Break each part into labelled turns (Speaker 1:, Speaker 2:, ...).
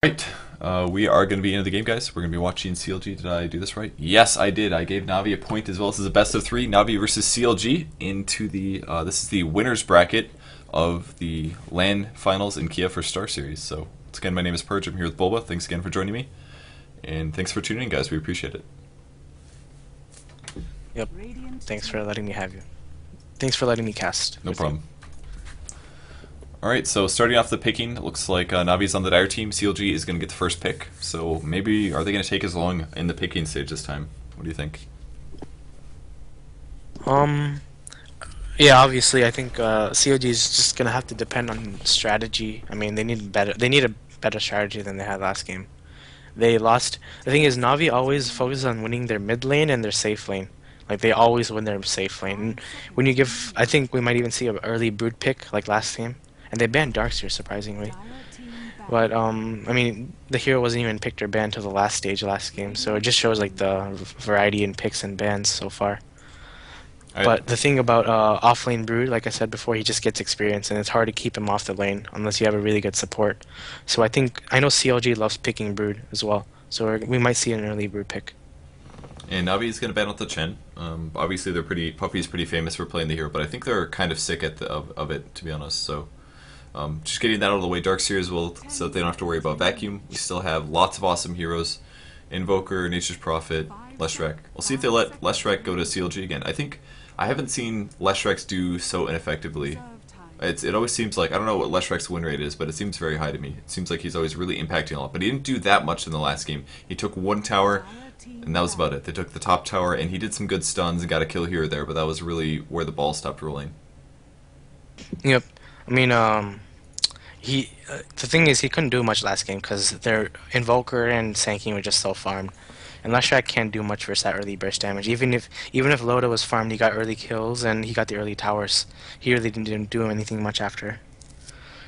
Speaker 1: Right, we are going to be into the game, guys. We're going to be watching CLG. Did I do this right? Yes, I did. I gave Navi a point as well. This is a best of three. Navi versus CLG into the, this is the winner's bracket of the LAN finals in Kiev for Star Series. So, once again, my name is Purge. I'm here with Bulba. Thanks again for joining me. And thanks for tuning in, guys. We appreciate it.
Speaker 2: Yep. Thanks for letting me have you. Thanks for letting me cast.
Speaker 1: No problem. Alright, so starting off the picking, it looks like Navi's on the Dire team. CLG is going to get the first pick. So maybe, are they going to take as long in the picking stage this time? What do you think?
Speaker 2: Yeah, obviously, I think CLG is just gonna have to depend on strategy. I mean, they need a better strategy than they had last game. They lost. The thing is, Navi always focuses on winning their mid lane and their safe lane. Like they always win their safe lane. And when you give, I think we might even see an early brood pick like last game. And they banned Darkseer, surprisingly. But, I mean, the hero wasn't even picked or banned till the last stage last game, so it just shows, like, the variety in picks and bans so far. But the thing about off-lane Brood, like I said before, he just gets experience, and it's hard to keep him off the lane unless you have a really good support. So I know CLG loves picking Brood as well, so we might see an early Brood pick.
Speaker 1: And Navi is going to ban out the Chen. Obviously, Puppey's pretty famous for playing the hero, but I think they're kind of sick of it, to be honest, so... just getting that out of the way, Darkseer as well, so that they don't have to worry about Vacuum. We still have lots of awesome heroes. Invoker, Nature's Prophet, Leshrac. We'll see if they let Leshrac go to CLG again. I haven't seen Leshrac do so ineffectively. It always seems like, I don't know what Leshrac's win rate is, but it seems very high to me. It seems like he's always really impacting a lot, but he didn't do that much in the last game. He took one tower, and that was about it. They took the top tower, and he did some good stuns and got a kill here or there, but that was really where the ball stopped rolling.
Speaker 2: Yep. I mean, the thing is, he couldn't do much last game because their Invoker and Sanking were just so farmed. And Leshrac can't do much versus that early burst damage. Even if Loda was farmed, he got early kills and he got the early towers. He really didn't do anything much after.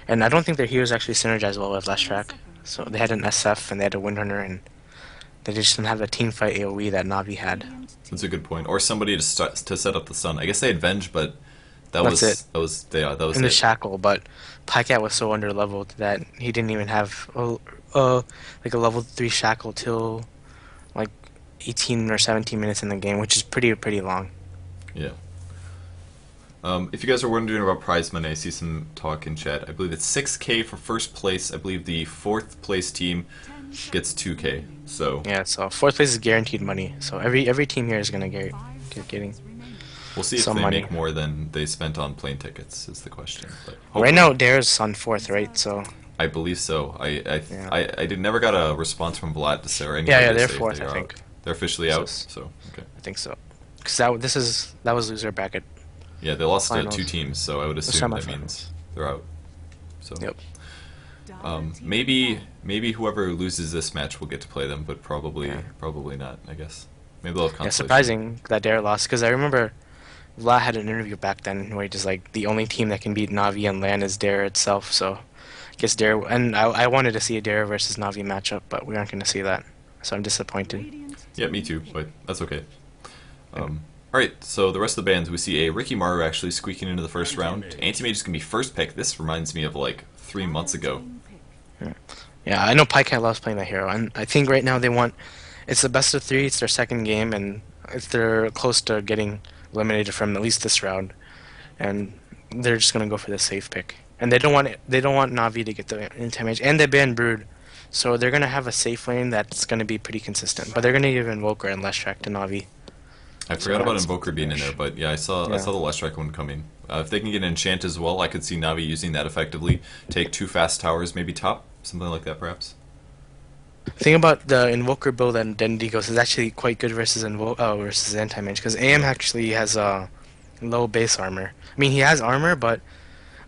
Speaker 2: And I don't think their heroes actually synergize well with Leshrac. So they had an SF and they had a Windrunner, and they just didn't have the teamfight AoE that Navi had.
Speaker 1: That's a good point. Or somebody to set up the stun. I guess they had Venge, but that
Speaker 2: was
Speaker 1: in
Speaker 2: the Shackle. But Pycat was so underleveled that he didn't even have like a level 3 Shackle till like 18 or 17 minutes in the game, which is pretty long.
Speaker 1: Yeah. If you guys are wondering about prize money, I see some talk in chat. I believe it's 6K for first place. I believe the fourth place team gets 2K. So
Speaker 2: yeah, so fourth place is guaranteed money. So every team here is gonna getting.
Speaker 1: We'll see if they
Speaker 2: money.
Speaker 1: make more than they spent on plane tickets. Is the question. But
Speaker 2: right now, Dare's on fourth, right? So
Speaker 1: I believe so. I never got a response from Vlad to say or anybody.
Speaker 2: Yeah, they're fourth. I think
Speaker 1: they're officially out. So okay.
Speaker 2: I think so. Because that was loser bracket.
Speaker 1: Yeah, they lost to
Speaker 2: Finals.
Speaker 1: 2 teams, so I would assume that means they're out. So
Speaker 2: yep.
Speaker 1: Maybe whoever loses this match will get to play them, but probably not. I guess maybe they'll have consolation.
Speaker 2: Yeah, surprising that Dare lost, because I remember Vlad had an interview back then where he just like the only team that can beat Navi and LAN is Dare itself. So I guess Dare, and I wanted to see a Dare versus Navi matchup, but we aren't going to see that. So I'm disappointed.
Speaker 1: Yeah, me too, but that's okay. Alright, so the rest of the bands, we see a Ricky Maru actually squeaking into the first round. Anti-Mage is going to be first pick. This reminds me of like 3 months ago.
Speaker 2: Yeah, I know Pycat loves playing that hero, and I think right now it's the best of 3, it's their second game, and they're close to getting eliminated from at least this round, and they're just going to go for the safe pick. And they don't want Navi to get the Anti-Mage, and they banned Brood, so they're going to have a safe lane that's going to be pretty consistent, but they're going to give Invoker and Leshrac to Navi.
Speaker 1: I forgot about Invoker being in there, but yeah, I saw the Leshrac one coming. If they can get Enchant as well, I could see Navi using that effectively. Take 2 fast towers, maybe top, something like that perhaps.
Speaker 2: The thing about the Invoker build and Dendigos is actually quite good versus versus Anti-Mage, because AM actually has low base armor. I mean, he has armor, but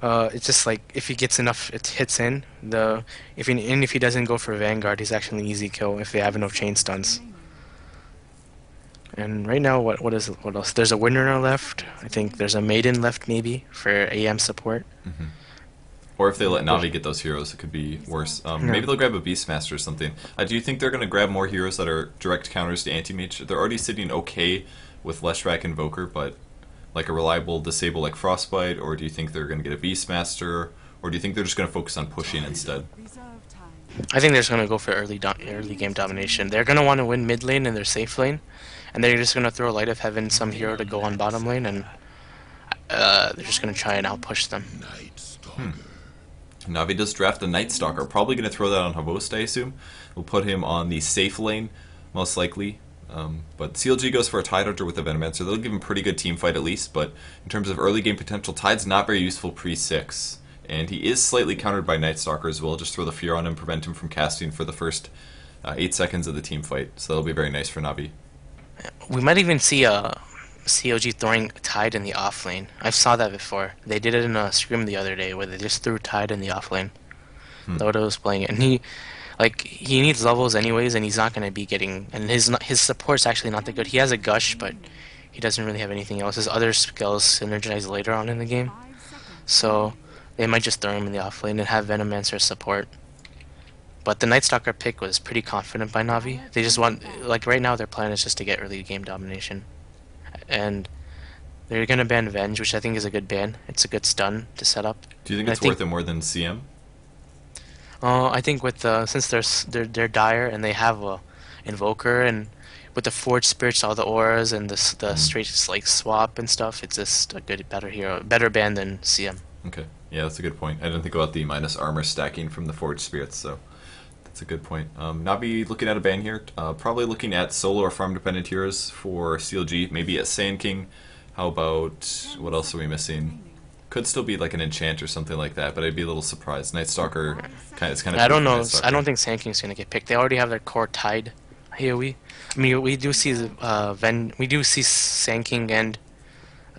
Speaker 2: it's just like if he gets enough hits in, if he doesn't go for Vanguard, he's actually an easy kill if they have enough chain stuns. And right now, what else? There's a Windrunner left. I think there's a Maiden left maybe for AM support.
Speaker 1: Mm-hmm. Or if they let Navi get those heroes, it could be worse. Maybe they'll grab a Beastmaster or something. Do you think they're going to grab more heroes that are direct counters to Anti-Mage? They're already sitting okay with Leshrac Invoker, but like a reliable disable like Frostbite, or do you think they're going to get a Beastmaster, or do you think they're just going to focus on pushing instead?
Speaker 2: I think they're just gonna go for early game domination. They're gonna want to win mid lane in their safe lane, and they're just gonna throw Light of Heaven some hero to go on bottom lane, and they're just gonna try and outpush them.
Speaker 1: Hmm. Navi does draft a Night Stalker. Probably going to throw that on Havost, I assume. We'll put him on the safe lane, most likely. But CLG goes for a Tide Hunter with a Venomancer. They'll give him pretty good team fight at least, but in terms of early game potential, Tide's not very useful pre-6. And he is slightly countered by Night Stalker as well. Just throw the Fear on him, prevent him from casting for the first 8 seconds of the team fight. So that'll be very nice for Navi.
Speaker 2: We might even see a COG throwing Tide in the off lane. I saw that before. They did it in a scrim the other day where they just threw Tide in the off lane. Loda was playing it, and he needs levels anyways, and he's not going to be getting. And his support's actually not that good. He has a Gush, but he doesn't really have anything else. His other skills synergize later on in the game, so they might just throw him in the off lane and have Venomancer support. But the Night Stalker pick was pretty confident by Navi. They just want, like right now, their plan is just to get early game domination. And they're going to ban Venge, which I think is a good ban. It's a good stun to set up.
Speaker 1: Do you think it's worth it more than CM?
Speaker 2: I think with since they're dire and they have a Invoker, and with the Forged Spirits, all the auras and the straight like swap and stuff, it's just a better hero, better ban than CM.
Speaker 1: Okay, yeah, that's a good point. I didn't think about the minus armor stacking from the Forged Spirits, so that's a good point. Navi looking at a ban here, probably looking at solo or farm dependent heroes for CLG, maybe a Sand King. How about, what else are we missing? Could still be like an enchant or something like that, but I'd be a little surprised. Night Stalker, it's kind of.
Speaker 2: I don't know. I don't think Sand King's gonna get picked. They already have their core Tide. AoE. I mean, we do see Sand King and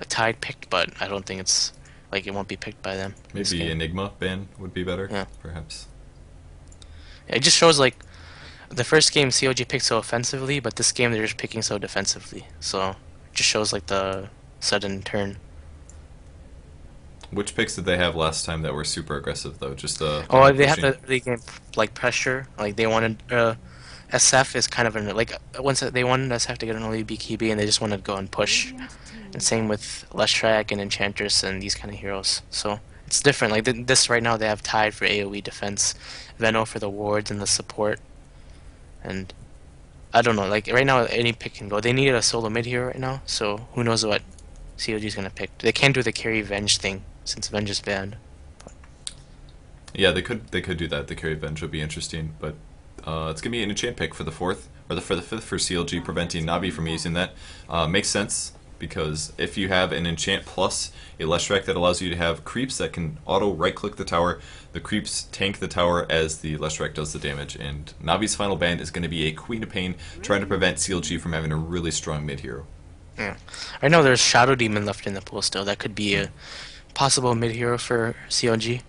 Speaker 2: Tide picked, but I don't think it's like it won't be picked by them.
Speaker 1: Maybe Enigma ban would be better.
Speaker 2: Yeah,
Speaker 1: perhaps.
Speaker 2: It just shows like the first game COG picked so offensively, but this game they're just picking so defensively. So it just shows like the sudden turn.
Speaker 1: Which picks did they have last time that were super aggressive though? Just
Speaker 2: oh, they have the early game like pressure. Like they wanted SF is kind of an like once they wanted SF to get an early BKB and they just wanted to go and push. And same with Leshrac and Enchantress and these kind of heroes. So it's different. Like this right now they have Tide for AoE defense, Veno for the wards and the support. And I don't know. Like right now any pick can go. They needed a solo mid hero right now, so who knows what COG is gonna pick. They can't do the carry Venge thing since Venge is banned. But.
Speaker 1: Yeah, they could do that. The carry Venge would be interesting, but it's gonna be an enchant pick for the 4th or for the 5th for CLG, preventing Navi from using that. Makes sense because if you have an enchant plus a Leshrac that allows you to have creeps that can auto right click the tower, the creeps tank the tower as the Leshrac does the damage. And Navi's final ban is going to be a Queen of Pain, trying to prevent CLG from having a really strong mid hero.
Speaker 2: Yeah, I know there's Shadow Demon left in the pool still. That could be a possible mid hero for CLG.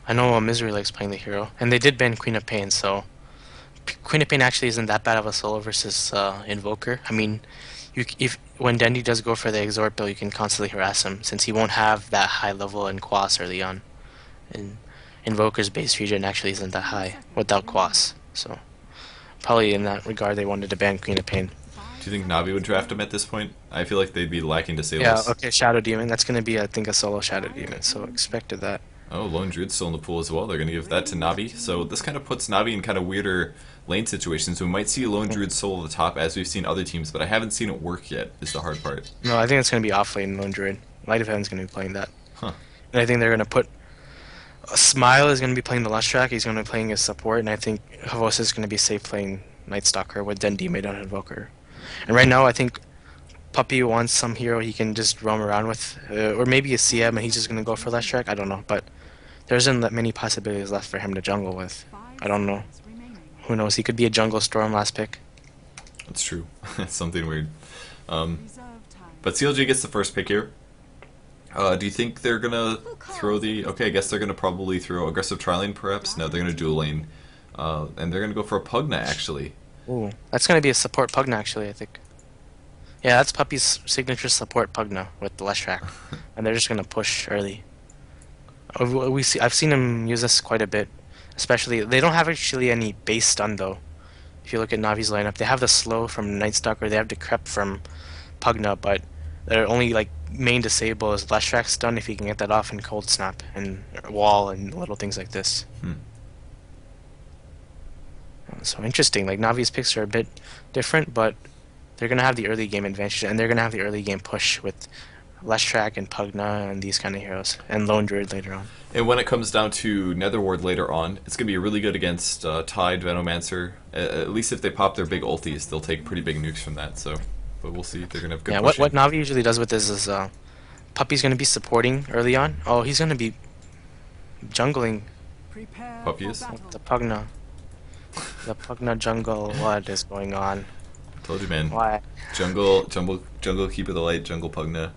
Speaker 2: I know Misery likes playing the hero, and they did ban Queen of Pain, so Queen of Pain actually isn't that bad of a solo versus Invoker. I mean, when Dendy does go for the Exort build, you can constantly harass him since he won't have that high level in Quas early on. And Invoker's base regen actually isn't that high without Quas, so probably in that regard they wanted to ban Queen of Pain.
Speaker 1: Do you think Navi would draft him at this point? I feel like they'd be lacking to say
Speaker 2: Yeah, okay, Shadow Demon. That's going to be, I think, a solo Shadow Demon, so expected that.
Speaker 1: Oh, Lone Druid's still in the pool as well. They're going to give that to Navi. So this kind of puts Navi in kind of weirder lane situations. We might see Lone Druid solo the top as we've seen other teams, but I haven't seen it work yet, is the hard part.
Speaker 2: No, I think it's going to be off lane Lone Druid. Light of Heaven's going to be playing that.
Speaker 1: Huh.
Speaker 2: And I think they're going to put... Smile is going to be playing the Leshrac. He's going to be playing his support, and I think Havos is going to be safe playing Night Stalker with Dendi made on Invoker. And right now, I think Puppy wants some hero he can just roam around with, or maybe a CM and he's just going to go for Leshrac. I don't know, but there isn't that many possibilities left for him to jungle with. I don't know. Who knows? He could be a jungle Storm last pick.
Speaker 1: That's true. It's something weird. But CLG gets the first pick here. Do you think they're going to throw the... Okay, I guess they're going to probably throw aggressive trialing, perhaps. No, they're going to dual lane. And they're going to go for a Pugna, actually.
Speaker 2: Ooh, that's going to be a support Pugna, actually, I think. Yeah, that's Puppy's signature support Pugna with the Leshrac. And they're just going to push early. I've seen him use this quite a bit. Especially, they don't have actually any base stun, though. If you look at Navi's lineup, they have the slow from Night Stalker, they have the Decrep from Pugna, but their only like main disable is Leshrac stun if you can get that off in Cold Snap and Wall and little things like this. So interesting. Like Navi's picks are a bit different, but they're gonna have the early game advantage, and they're gonna have the early game push with Leshrac and Pugna and these kind of heroes, and Lone Druid later on.
Speaker 1: And when it comes down to Netherward later on, it's going to be really good against Tide, Venomancer. At least if they pop their big ultis, they'll take pretty big nukes from that. So, but we'll see. They're going to have good
Speaker 2: Yeah,
Speaker 1: pushing.
Speaker 2: what Navi usually does with this is Puppy's gonna be supporting early on. Oh, he's gonna be jungling
Speaker 1: Puppy is?
Speaker 2: the Pugna. The Pugna jungle. What is going on?
Speaker 1: Told you, man.
Speaker 2: Why?
Speaker 1: Jungle, keeper of the light, jungle Pugna.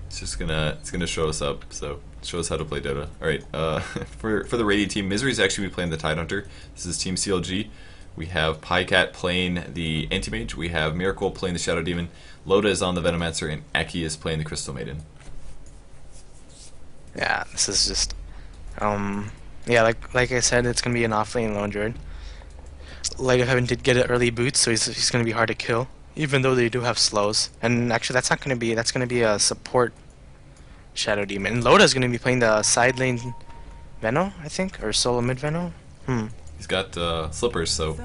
Speaker 1: It's gonna show us up. So show us how to play Dota. All right. For the Radiant team, Misery's actually be playing the Tide Hunter. This is Team CLG. We have Pycat playing the Anti-Mage. We have Miracle playing the Shadow Demon. Loda is on the Venomancer, and Aki is playing the Crystal Maiden.
Speaker 2: Yeah, this is just yeah, like I said, it's gonna be an off-lane Lone Druid. Light of Heaven did get an early boot, so he's gonna be hard to kill, even though they do have slows. And actually, that's gonna be a support Shadow Demon. And Loda's gonna be playing the side lane Veno, I think, or solo mid Veno.
Speaker 1: He's got slippers, so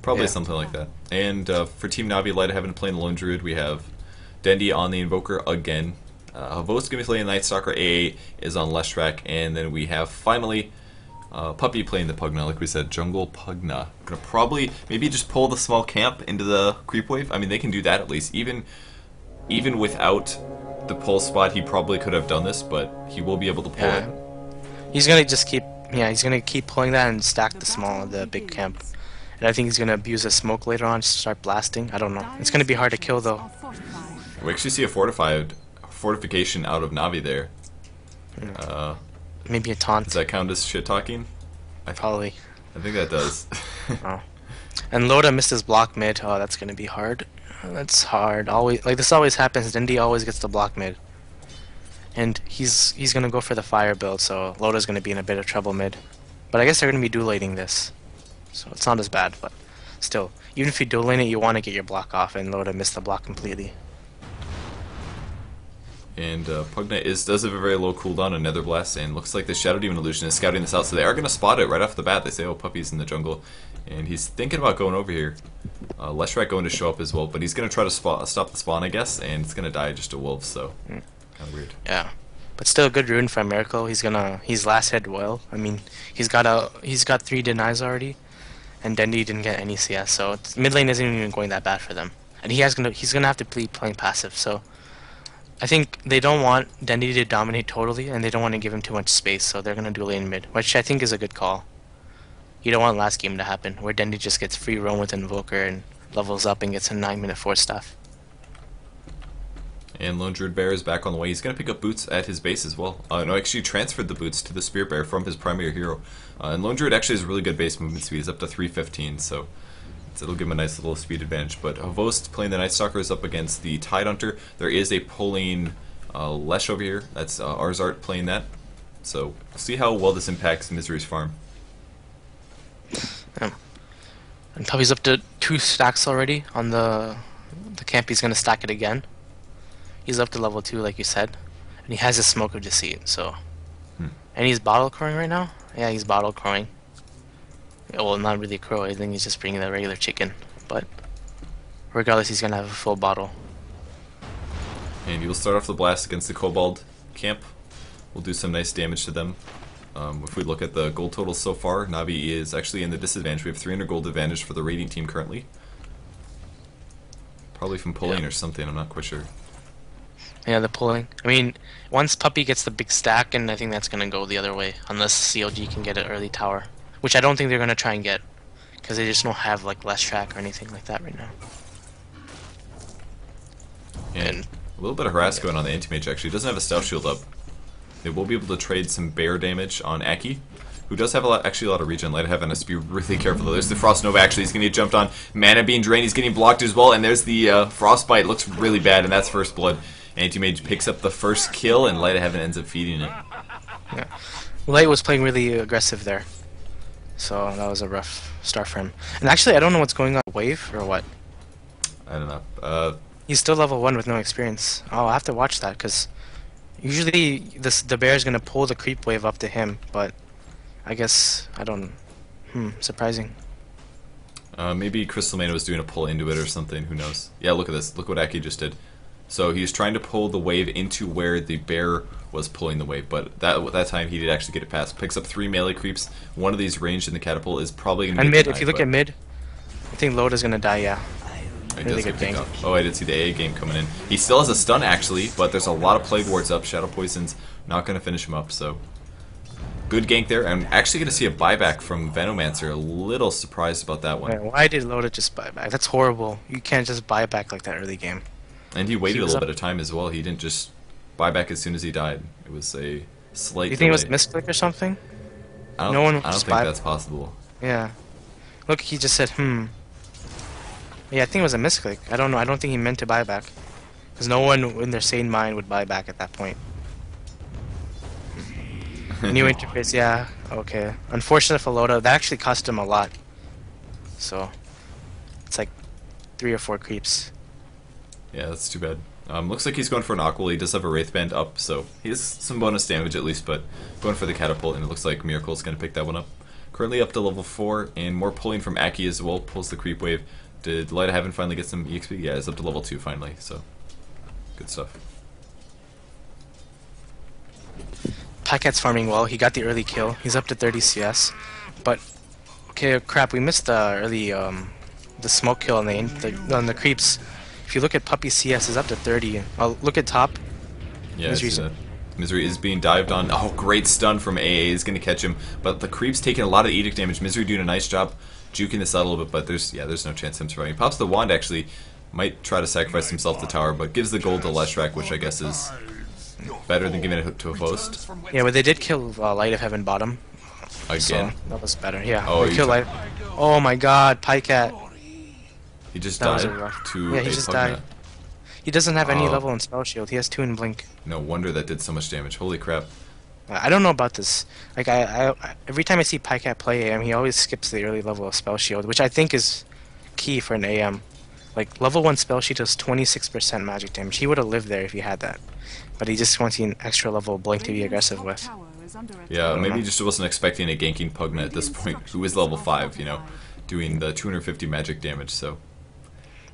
Speaker 1: probably something like that. And for Team Navi, Light of Heaven playing the Lone Druid. We have Dendi on the Invoker again. Havost's going to be playing Night Stalker. AA is on Leshrac. And then we have, finally, Puppy playing the Pugna. Like we said, Jungle Pugna. Going to probably maybe just pull the small camp into the creep wave. I mean, they can do that at least. Even without the pull spot, he probably could have done this, but he will be able to pull it.
Speaker 2: He's going to just keep... Yeah, he's gonna keep pulling that and stack the big camp. And I think he's gonna abuse a smoke later on to start blasting. I don't know. It's gonna be hard to kill though.
Speaker 1: We actually see a fortification out of Navi there.
Speaker 2: Maybe a taunt.
Speaker 1: Does that count as shit talking?
Speaker 2: Probably.
Speaker 1: I think that does.
Speaker 2: Oh. And Loda missed his block mid. Oh, that's gonna be hard. That's hard. Always like this always happens. Dendi always gets the block mid. And he's gonna go for the fire build, so Loda's gonna be in a bit of trouble mid. But I guess they're gonna be dual-laning this, so it's not as bad. But still, even if you dual-lane it, you want to get your block off, and Loda missed the block completely.
Speaker 1: And Pugna does have a very low cooldown on Nether Blast, and looks like the Shadow Demon Illusion is scouting this out, so they are gonna spot it right off the bat. They say, "Oh, Puppy's in the jungle," and he's thinking about going over here. Leshrac going to show up as well, but he's gonna try to stop the spawn, I guess, and it's gonna die just to wolves. So. Kind of weird.
Speaker 2: Yeah, but still a good rune from Miracle. He's last hit well. I mean, he's got 3 denies already, and Dendi didn't get any CS, so mid lane isn't even going that bad for them. And he's gonna have to be playing passive. So I think they don't want Dendi to dominate totally, and they don't want to give him too much space. So they're gonna dual lane mid, which I think is a good call. You don't want last game to happen where Dendi just gets free roam with Invoker and levels up and gets a 9-minute force staff.
Speaker 1: And Lone Druid Bear is back on the way. He's going to pick up boots at his base as well. No, actually transferred the boots to the Spirit Bear from his primary hero. And Lone Druid actually has really good base movement speed. He's up to 315, so it'll give him a nice little speed advantage. But Havost playing the Night Stalker is up against the Tide Hunter. There is a pulling Lesh over here. That's Arzart playing that. So we'll see how well this impacts Misery's farm.
Speaker 2: Yeah. And Puppy's up to 2 stacks already on the camp. He's going to stack it again. He's up to level 2, like you said, and he has a Smoke of Deceit. So, and he's bottle crowing right now. Yeah, he's bottle crowing. Well, not really crow. I think he's just bringing the regular chicken. But regardless, he's gonna have a full bottle.
Speaker 1: And you'll start off the blast against the Kobold camp. We'll do some nice damage to them. If we look at the gold totals so far, Navi is actually in the disadvantage. We have 300 gold advantage for the Radiant team currently. Probably from pulling or something. I'm not quite sure.
Speaker 2: Yeah, the pulling. I mean, once Puppy gets the big stack, and I think that's going to go the other way, unless CLG can get an early tower. Which I don't think they're going to try and get, because they just don't have like Leshrac or anything like that right now.
Speaker 1: And a little bit of harass going on the Anti-Mage actually. He doesn't have a Stealth Shield up. They will be able to trade some bear damage on Aki, who does have a lot of regen. Light of Heaven has to be really careful though. There's the Frost Nova actually. He's going to get jumped on. Mana being drained. He's getting blocked as well. And there's the Frostbite. Looks really bad, and that's first blood. Anti-Mage picks up the first kill, and Light of Heaven ends up feeding it.
Speaker 2: Yeah. Light was playing really aggressive there. So that was a rough start for him. And actually, I don't know what's going on. Wave or what?
Speaker 1: I don't know.
Speaker 2: He's still level 1 with no experience. Oh, I'll have to watch that, because usually the bear is going to pull the creep wave up to him, but I guess, I don't... Surprising.
Speaker 1: Maybe Crystal Mana was doing a pull into it or something. Who knows? Yeah, look at this. Look what Aki just did. So he was trying to pull the wave into where the bear was pulling the wave, but that time he did actually get it past. Picks up 3 melee creeps. One of these ranged in the catapult is probably going to be
Speaker 2: And mid,
Speaker 1: denied,
Speaker 2: if you look at mid, I think Loda's gonna die. Yeah. Really good
Speaker 1: pick
Speaker 2: gank.
Speaker 1: up. Oh, I did see the AA game coming in. He still has a stun actually, but there's a lot of plague wards up. Shadow Poison's not going to finish him up, so good gank there. I'm actually going to see a buyback from Venomancer. A little surprised about that one.
Speaker 2: Man, why did Loda just buy back? That's horrible. You can't just buy back like that early game.
Speaker 1: And he waited a little bit of time as well. He didn't just buy back as soon as he died. It was a slight
Speaker 2: You think
Speaker 1: delay.
Speaker 2: it was misclick or something?
Speaker 1: I
Speaker 2: No one
Speaker 1: don't
Speaker 2: just
Speaker 1: think
Speaker 2: buy-
Speaker 1: that's possible.
Speaker 2: Yeah. Look, he just said, Yeah, I think it was a misclick. I don't know. I don't think he meant to buy back. Because no one in their sane mind would buy back at that point. New interface, yeah. Okay. Unfortunate for Loda. That actually cost him a lot. So, it's like 3 or 4 creeps.
Speaker 1: Yeah, that's too bad. Looks like he's going for an Aqua. He does have a Wraith Band up, so he has some bonus damage at least, but going for the Catapult, and it looks like Miracle's going to pick that one up. Currently up to level 4, and more pulling from Aki as well. Pulls the creep wave. Did Light of Heaven finally get some EXP? Yeah, it's up to level 2 finally, so good stuff.
Speaker 2: Packet's farming well. He got the early kill. He's up to 30 CS. But, okay, crap, we missed the early, the smoke kill on the creeps. If you look at Puppy CS, is up to 30. Look at top.
Speaker 1: Yeah, I see that. Misery is being dived on. Oh, great stun from AA is going to catch him. But the creep's taking a lot of Edict damage. Misery doing a nice job juking this out a little bit, but there's no chance of him surviving. He pops the wand actually. Might try to sacrifice himself to tower, but gives the gold to Leshrac, which I guess is better than giving it to a host.
Speaker 2: Yeah, but they did kill Light of Heaven bottom.
Speaker 1: Again?
Speaker 2: So that was better. Yeah.
Speaker 1: Oh,
Speaker 2: they killed Light. Oh my God, Pycat.
Speaker 1: He just
Speaker 2: That was
Speaker 1: died
Speaker 2: a rough.
Speaker 1: to
Speaker 2: Yeah,
Speaker 1: a
Speaker 2: he just
Speaker 1: Pugna.
Speaker 2: died. He doesn't have any
Speaker 1: Oh.
Speaker 2: level in Spell Shield. He has 2 in Blink.
Speaker 1: No wonder that did so much damage. Holy crap.
Speaker 2: I don't know about this. Like I every time I see Pycat play AM, he always skips the early level of Spell Shield, which I think is key for an AM. Like level 1 Spell Shield does 26% magic damage. He would have lived there if he had that, but he just wants an extra level of Blink to be aggressive with.
Speaker 1: Yeah, maybe he just wasn't expecting a ganking Pugna at this point, who is level 5, you know, doing the 250 magic damage, so.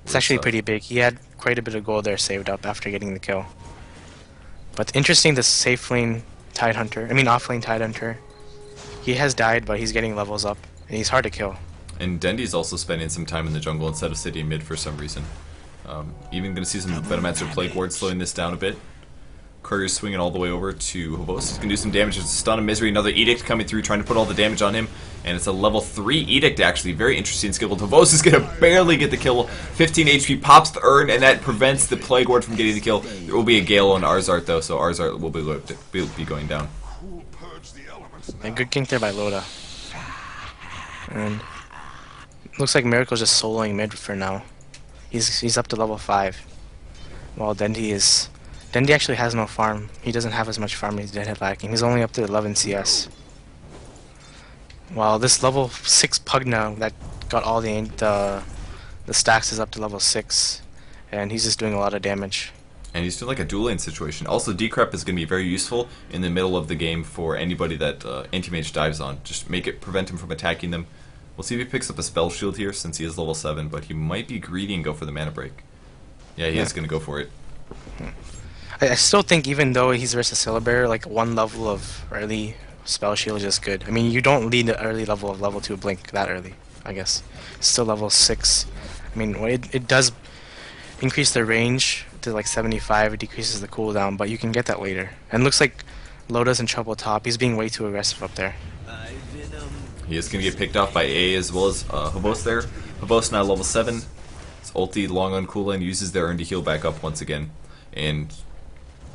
Speaker 2: It's actually pretty big. He had quite a bit of gold there saved up after getting the kill. But interesting, the safe lane off lane Tidehunter. He has died, but he's getting levels up, and he's hard to kill.
Speaker 1: And Dendy's also spending some time in the jungle instead of sitting mid for some reason. Even going to see some Venomancer Plague Ward slowing this down a bit. Courier's swinging all the way over to Havos. He's going to do some damage. There's a stun of Misery. Another Edict coming through, trying to put all the damage on him. And it's a level 3 Edict, actually. Very interesting skill. Havos is going to barely get the kill. 15 HP, pops the urn, and that prevents the Plague Ward from getting the kill. There will be a Gale on Arzart, though, so Arzart will be going down.
Speaker 2: And good gank there by Loda. And looks like Miracle's just soloing mid for now. He's up to level 5. While Dendy actually has no farm. He doesn't have as much farm as Deadhead lacking. He's only up to 11 CS. While this level 6 Pugna that got all the stacks is up to level 6. And he's just doing a lot of damage.
Speaker 1: And he's doing like a dual lane situation. Also, Decrep is going to be very useful in the middle of the game for anybody that Anti-Mage dives on. Just prevent him from attacking them. We'll see if he picks up a Spell Shield here since he is level 7, but he might be greedy and go for the Mana Break. Yeah, he is going to go for it.
Speaker 2: I still think even though he's versus Syllabear, like 1 level of early Spell Shield is just good. I mean, you don't need the early level of level 2 Blink that early, I guess. It's still level 6. I mean, it does increase the range to like 75, it decreases the cooldown, but you can get that later. And looks like Loda's in trouble top. He's being way too aggressive up there.
Speaker 1: He is going to get picked off by A as well as Habos there. Habos now level 7. His ulti long on cooldown, uses their urn to heal back up once again. And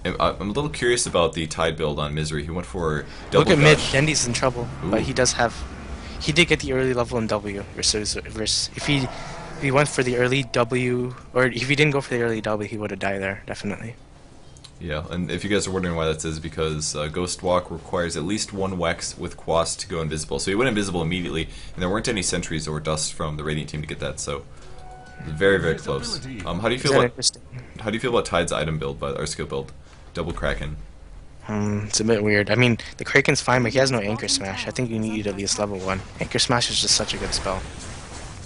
Speaker 1: I'm a little curious about the Tide build on Misery. He went for double
Speaker 2: Look at mid,
Speaker 1: gush.
Speaker 2: Dendy's in trouble, but he did get the early level in W versus if he went for the early W, or if he didn't go for the early W, he would have died there, definitely.
Speaker 1: Yeah, and if you guys are wondering why that is, because Ghost Walk requires at least 1 Wex with Quast to go invisible. So he went invisible immediately, and there weren't any sentries or dust from the Radiant team to get that, so very, very close. How do you feel about Tide's item build, or skill build? Double Kraken.
Speaker 2: It's a bit weird. I mean, the Kraken's fine, but he has no Anchor Smash. I think you need at least level 1. Anchor Smash is just such a good spell.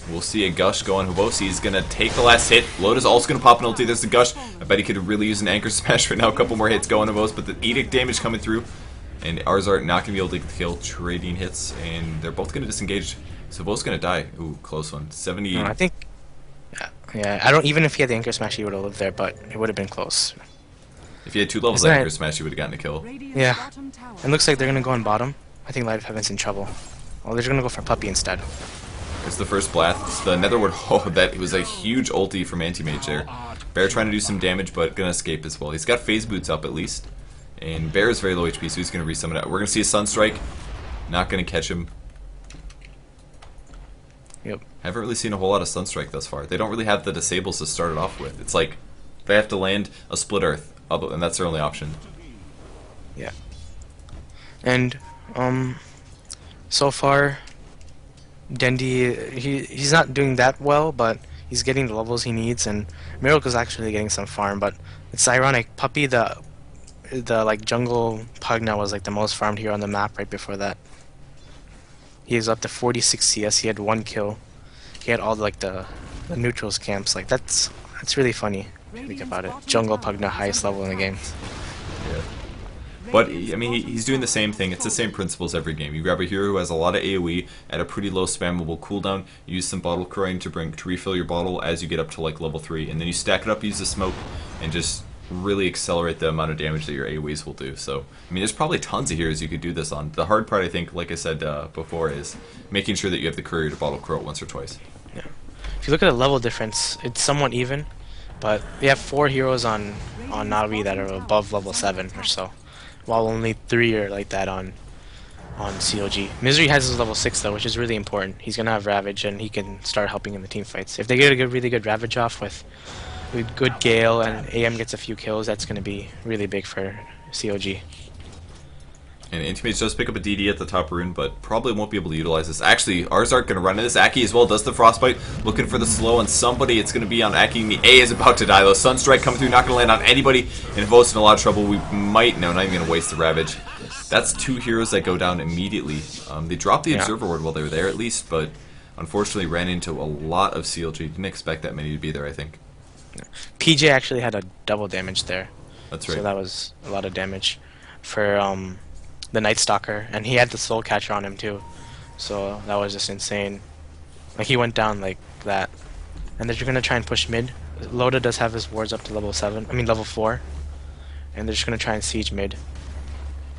Speaker 1: We'll see a Gush go on Havosi. He's going to take the last hit. Loda's also going to pop an ulti. There's the Gush. I bet he could really use an Anchor Smash right now. A couple more hits go on Havosi, but the Edict damage coming through. And Arzart not going to be able to kill, trading hits. And they're both going to disengage. So Havo's going to die. Ooh, close one. 70.
Speaker 2: No, I think... Yeah, I don't... Even if he had the Anchor Smash, he would have lived there, but it would have been close.
Speaker 1: If he had 2 levels of Anchor Smash, he would have gotten a kill.
Speaker 2: Yeah. It looks like they're going to go on bottom. I think Light of Heaven's in trouble. Well, they're going to go for Puppey instead.
Speaker 1: It's the first blast. The Netherward. Oh, that was a huge ulti from Anti-Mage there. Bear trying to do some damage, but gonna escape as well. He's got Phase Boots up at least. And Bear is very low HP, so he's gonna resummon it. We're gonna see a Sunstrike. Not gonna catch him.
Speaker 2: Yep.
Speaker 1: Haven't really seen a whole lot of Sunstrike thus far. They don't really have the disables to start it off with. It's like they have to land a Split Earth, and that's their only option.
Speaker 2: Yeah. And so far, Dendi, he's not doing that well, but he's getting the levels he needs, and Miracle's actually getting some farm. But it's ironic. Puppey, the like jungle Pugna was like the most farmed hero on the map right before that. He is up to 46 CS. He had 1 kill. He had all like the neutrals camps. Like that's really funny. Think about it. Jungle Pugna, highest level in the game.
Speaker 1: Yeah. But, I mean, he's doing the same thing. It's the same principles every game. You grab a hero who has a lot of AoE at a pretty low spammable cooldown, you use some bottle coin to refill your bottle as you get up to like level 3, and then you stack it up, use the smoke, and just really accelerate the amount of damage that your AoEs will do. So, I mean, there's probably tons of heroes you could do this on. The hard part, I think, like I said before, is making sure that you have the courier to bottle crow once or twice.
Speaker 2: Yeah. If you look at the level difference, it's somewhat even, but we have 4 heroes on Navi that are above level 7 or so, while only 3 are like that on CLG. Misery has his level 6 though, which is really important. He's gonna have Ravage, and he can start helping in the team fights. If they get a really good Ravage off with good Gale and AM gets a few kills, that's gonna be really big for CLG.
Speaker 1: And Anti-Mage does pick up a DD at the top rune, but probably won't be able to utilize this. Actually, Arzart going to run into this. Aki as well does the Frostbite, looking for the slow on somebody. It's going to be on Aki, and the A is about to die, though. Sunstrike coming through, not going to land on anybody, and Vo's in a lot of trouble. We might, no, not even going to waste the Ravage. That's 2 heroes that go down immediately. They dropped the Observer Ward while they were there, at least, but unfortunately ran into a lot of CLG. Didn't expect that many to be there, I think.
Speaker 2: PJ actually had a double damage there.
Speaker 1: That's right.
Speaker 2: So that was a lot of damage for the Night Stalker, and he had the Soul Catcher on him too, so that was just insane. Like, he went down like that, and they're gonna try and push mid. Loda does have his wards up to level 4, and they're just gonna try and siege mid.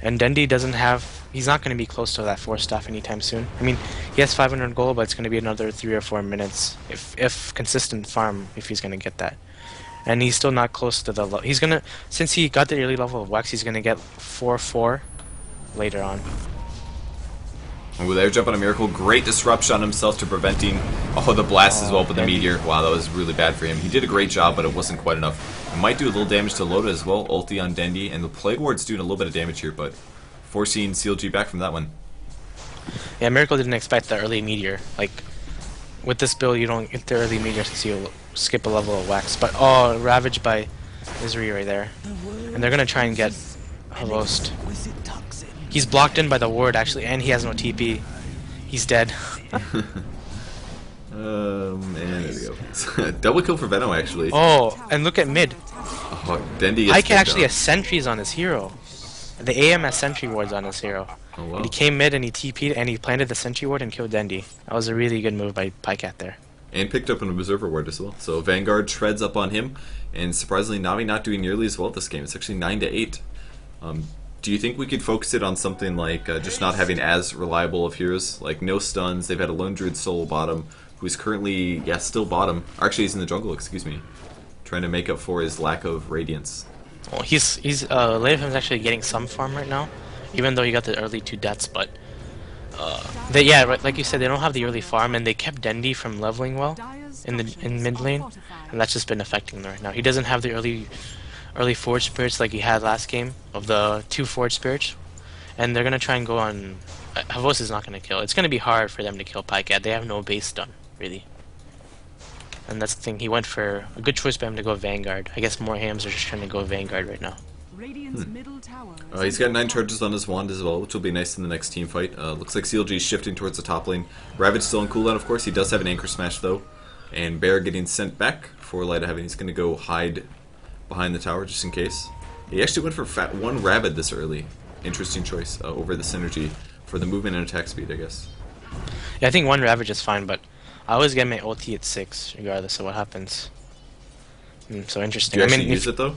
Speaker 2: And Dendi doesn't have, he's not gonna be close to that 4 staff anytime soon. I mean, he has 500 gold, but it's gonna be another 3 or 4 minutes if consistent farm, if he's gonna get that. And he's still not close to the he's gonna, since he got the early level of Wax, he's gonna get 4/4 later on.
Speaker 1: Ooh, there jumping a Miracle. Great disruption on himself to preventing the blast as well, but the Meteor. Wow, that was really bad for him. He did a great job, but it wasn't quite enough. It might do a little damage to Loda as well. Ulti on Dendi, and the Plague Ward's doing a little bit of damage here, but forcing CLG back from that one.
Speaker 2: Yeah, Miracle didn't expect the early Meteor. Like, with this build, you don't get the early Meteor since you skip a level of Wax. But, Ravaged by Misery right there. And they're gonna try and get Host. He's blocked in by the ward, actually, and he has no TP. He's dead.
Speaker 1: And there we go. Double kill for Venom, actually.
Speaker 2: Oh, and look at mid.
Speaker 1: Oh, Dendi
Speaker 2: Ike actually has sentries on his hero. The AM has sentry wards on his hero.
Speaker 1: Oh, wow.
Speaker 2: And he came mid and he TP'd and he planted the sentry ward and killed Dendi. That was a really good move by Pycat there.
Speaker 1: And picked up an Observer Ward as well. So Vanguard treads up on him, and surprisingly, Navi not doing nearly as well this game. It's actually 9-8. Do you think we could focus it on something like just not having as reliable of heroes? Like no stuns, they've had a Lone Druid solo bottom, who's currently, still bottom. Actually, he's in the jungle, excuse me. Trying to make up for his lack of Radiance.
Speaker 2: Well, he's Leifheim's actually getting some farm right now, even though he got the early 2 deaths, but like you said, they don't have the early farm, and they kept Dendi from leveling well in mid lane, and that's just been affecting them right now. He doesn't have the early Forge Spirits like he had last game, of the 2 Forge Spirits, and they're gonna try and go on. Havos is not gonna kill. It's gonna be hard for them to kill Pycat. They have no base stun, really. And that's the thing, he went for a good choice by him to go Vanguard. I guess more hams are just trying to go Vanguard right now.
Speaker 3: Radiant's middle tower.
Speaker 1: He's got 9 charges on his wand as well, which will be nice in the next team fight. Looks like CLG is shifting towards the top lane. Ravage still on cooldown, of course. He does have an Anchor Smash, though. And Bear getting sent back for Light of Heaven. He's going to go hide behind the tower just in case. He actually went for one Rabid this early. Interesting choice over the synergy for the movement and attack speed, I guess.
Speaker 2: Yeah, I think one Ravage is fine, but I always get my ulti at 6, regardless of what happens. So interesting.
Speaker 1: Do you actually
Speaker 2: I mean,
Speaker 1: use it, though?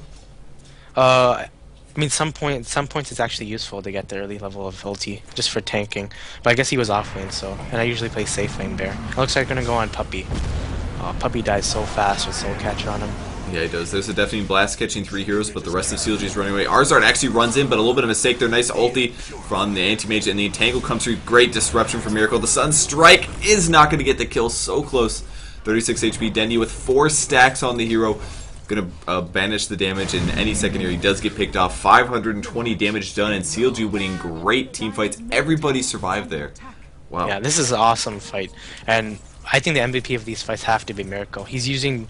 Speaker 2: I mean, some points it's actually useful to get the early level of ulti, just for tanking. But I guess he was off lane, so... And I usually play safe lane Bear. It looks like I'm gonna go on Puppy. Puppy dies so fast with Soul Catcher on him.
Speaker 1: Yeah, he does. There's a deafening blast catching 3 heroes, but the rest of CLG is running away. Arzard actually runs in, but a little bit of a mistake there. Nice ulti from the anti-mage, and the entangle comes through. Great disruption from Miracle. The Sunstrike is not going to get the kill. So close. 36 HP. Dendy with 4 stacks on the hero. Going to banish the damage in any second here. He does get picked off. 520 damage done, and CLG winning great team fights. Everybody survived there. Wow.
Speaker 2: Yeah, this is an awesome fight. And I think the MVP of these fights have to be Miracle. He's using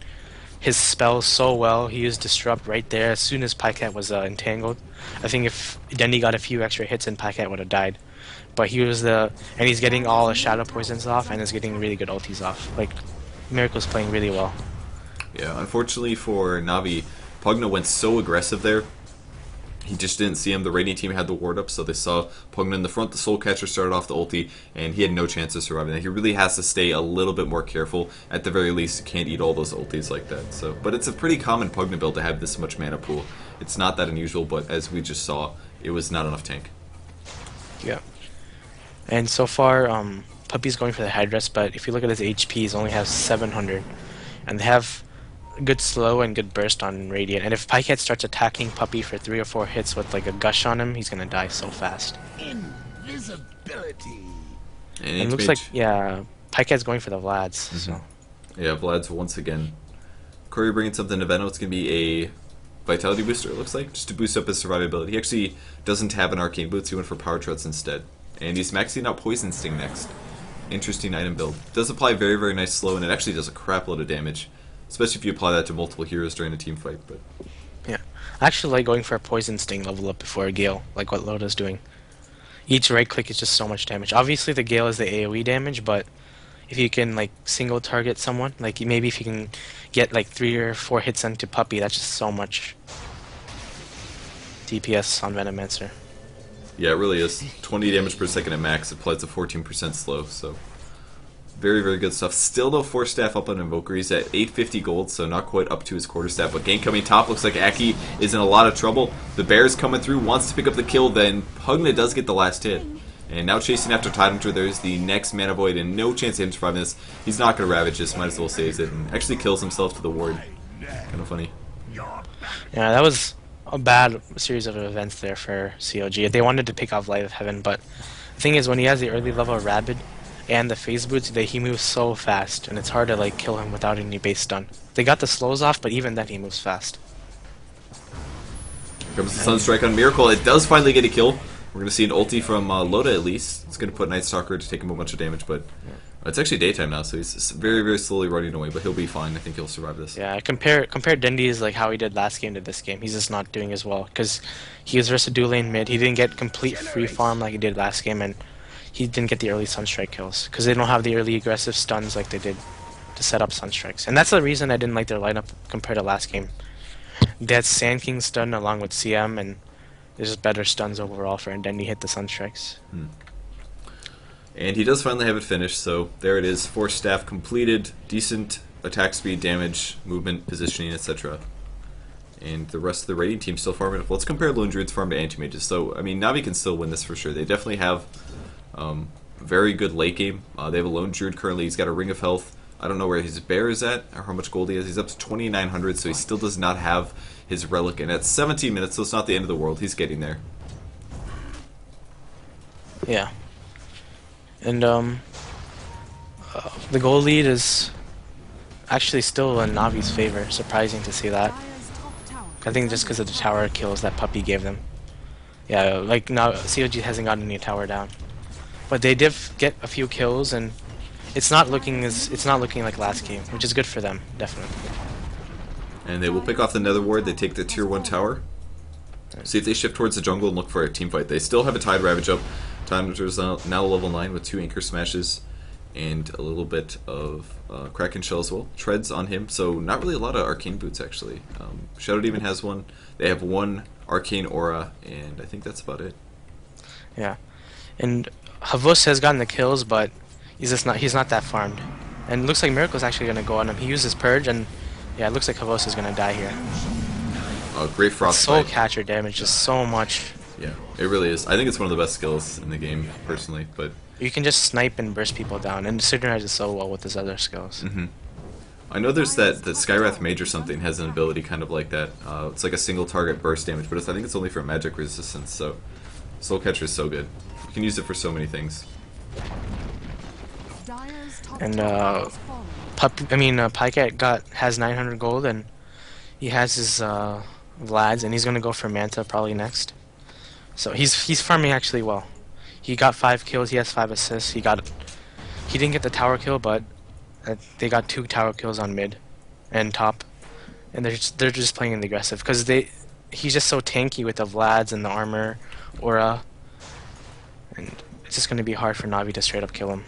Speaker 2: his spells so well. He used Disrupt right there as soon as Pycat was entangled. I think if Dendy got a few extra hits, and Pycat would have died. But he was and he's getting all the Shadow Poisons off, and is getting really good ultis off. Like, Miracle's playing really well.
Speaker 1: Yeah, unfortunately for Navi, Pugna went so aggressive there. He just didn't see him. The Radiant team had the ward up, so they saw Pugna in the front. The Soul Catcher started off the ulti, and he had no chance of surviving. He really has to stay a little bit more careful. At the very least, he can't eat all those ultis like that. So, but it's a pretty common Pugna build to have this much mana pool. It's not that unusual, but as we just saw, it was not enough tank.
Speaker 2: Yeah. And so far, Puppy's going for the Headrest, but if you look at his HP, he only has 700. And they have good slow and good burst on Radiant. And if Pycat starts attacking Puppy for 3 or 4 hits with like a gush on him, he's gonna die so fast.
Speaker 3: Invisibility.
Speaker 1: And
Speaker 2: it looks like, yeah, Pycat's going for the Vlads. So.
Speaker 1: Yeah, Vlad's once again. Corey bringing something to Venom. It's going to be a Vitality booster, it looks like, just to boost up his survivability. He actually doesn't have an Arcane Boots. He went for Power Treads instead. And he's maxing out Poison Sting next. Interesting item build. Does apply very, very nice slow, and it actually does a crap load of damage. Especially if you apply that to multiple heroes during a team fight. But
Speaker 2: yeah, I actually like going for a Poison Sting level up before a Gale, like what Loda's doing. Each right click is just so much damage. Obviously the Gale is the AoE damage, but if you can like single target someone, like maybe if you can get like 3 or 4 hits into Puppy, that's just so much DPS on Venomancer.
Speaker 1: yeah, it really is. 20 damage per second at max. It applies a 14% slow, so very, very good stuff. Still no 4 staff up on Invoker. He's at 850 gold, so not quite up to his quarter staff. But gank coming top. Looks like Aki is in a lot of trouble. The Bear's coming through, wants to pick up the kill. Then Pugna does get the last hit. And now chasing after Tidehunter, there's the next Mana Void, and no chance of him surviving this. He's not going to Ravage this, might as well saves it, and actually kills himself to the ward. Kind of funny.
Speaker 2: Yeah, that was a bad series of events there for CLG. They wanted to pick off Light of Heaven, but the thing is, when he has the early level Rabid and the phase boots, he moves so fast, and it's hard to like kill him without any base stun. They got the slows off, but even then he moves fast.
Speaker 1: Here comes the Sunstrike on Miracle. It does finally get a kill. We're going to see an ulti from Loda at least. It's going to put Night Stalker to take him a bunch of damage, but it's actually daytime now, so he's very, very slowly running away, but he'll be fine. I think he'll survive this.
Speaker 2: Yeah, compare Dendy's like how he did last game to this game. He's just not doing as well because he was versus dual lane mid. He didn't get complete free farm like he did last game, and he didn't get the early Sunstrike kills because they don't have the early aggressive stuns like they did to set up Sunstrikes. And that's the reason I didn't like their lineup compared to last game. They had Sand King stun along with CM, and there's just better stuns overall for Dendy hit the Sunstrikes.
Speaker 1: And he does finally have it finished, so there it is. 4 staff completed, decent attack speed, damage, movement, positioning, etc. And the rest of the Radiant team still farming up. Let's compare Lone Druid's farm to Anti-Mages. So, I mean, Navi can still win this for sure. They definitely have very good late game. They have a Lone Druid currently. He's got a Ring of Health. I don't know where his Bear is at, or how much gold he has. He's up to 2,900, so he still does not have his Relic. And at 17 minutes, so it's not the end of the world. He's getting there.
Speaker 2: Yeah. And the goal lead is actually still in Navi's favor. Surprising to see that. I think just because of the tower kills that Puppy gave them. Yeah, like now CLG hasn't gotten any tower down, but they did get a few kills, and it's not looking like last game, which is good for them, definitely.
Speaker 1: And they will pick off the Nether Ward. They take the tier 1 tower. See if they shift towards the jungle and look for a team fight. They still have a Tide Ravage up. Tide is now level 9 with 2 Anchor Smashes and a little bit of Kraken Shell as well. Treads on him, so not really a lot of Arcane Boots actually. Shadow Demon has one. They have one Arcane Aura, and I think that's about it.
Speaker 2: Yeah, and Havus has gotten the kills, but he's not that farmed. And it looks like Miracle's actually gonna go on him. He uses Purge, and yeah, it looks like Havus is gonna die here.
Speaker 1: Great
Speaker 2: Soul
Speaker 1: Frostbite.
Speaker 2: Catcher damage is so much.
Speaker 1: Yeah, it really is. I think it's one of the best skills in the game, personally. But
Speaker 2: You can just snipe and burst people down, and synchronize it so well with his other skills.
Speaker 1: I know there's that Skywrath Mage or something has an ability kind of like that. It's like a single target burst damage, but I think it's only for magic resistance. So Soul Catcher is so good. You can use it for so many things.
Speaker 2: And Pycat has 900 gold, and he has his Vlads, and he's gonna go for Manta probably next. So he's farming actually well. He got 5 kills. He has 5 assists. He didn't get the tower kill, but they got 2 tower kills on mid and top, and they're just playing in the aggressive because he's just so tanky with the Vlads and the armor aura, and it's just gonna be hard for Navi to straight up kill him.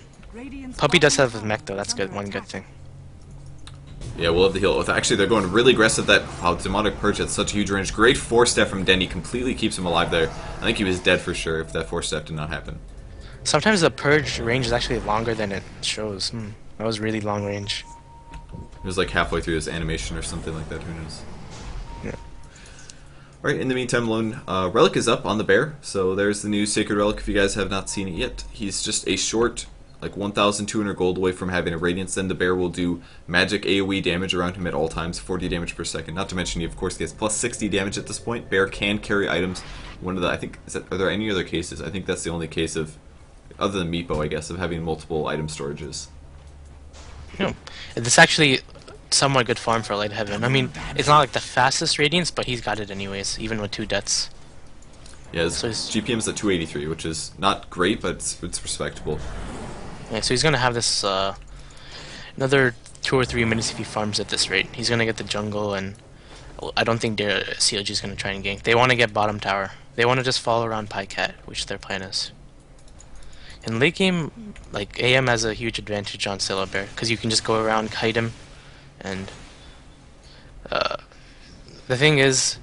Speaker 2: Puppy does have his mech though. That's good. One good thing.
Speaker 1: Yeah, we'll have the heal. Actually, they're going really aggressive. That Demonic Purge at such a huge range. Great 4-step from Denny. Completely keeps him alive there. I think he was dead for sure if that 4-step did not happen.
Speaker 2: Sometimes the Purge range is actually longer than it shows. That was really long range.
Speaker 1: It was like halfway through his animation or something like that. Who knows?
Speaker 2: Yeah.
Speaker 1: Alright, in the meantime, Lone Relic is up on the bear. So there's the new Sacred Relic if you guys have not seen it yet. He's just a short, like 1,200 gold away from having a Radiance. Then the bear will do magic AoE damage around him at all times, 40 damage per second. Not to mention, he of course gets plus 60 damage at this point. Bear can carry items. One of the, I think, are there any other cases? I think that's the only case of, other than Meepo, I guess, of having multiple item storages.
Speaker 2: No, it's actually somewhat good farm for Light Heaven. I mean, it's not like the fastest Radiance, but he's got it anyways, even with 2 deaths.
Speaker 1: Yeah, his
Speaker 2: So
Speaker 1: GPM's at 283, which is not great, but it's respectable.
Speaker 2: Yeah, so he's gonna have this another 2 or 3 minutes if he farms at this rate. He's gonna get the jungle, and I don't think their CLG is gonna try and gank. They want to get bottom tower. They want to just follow around Pycat, which their plan is. In late game, like AM has a huge advantage on Bear because you can just go around, kite him, and the thing is,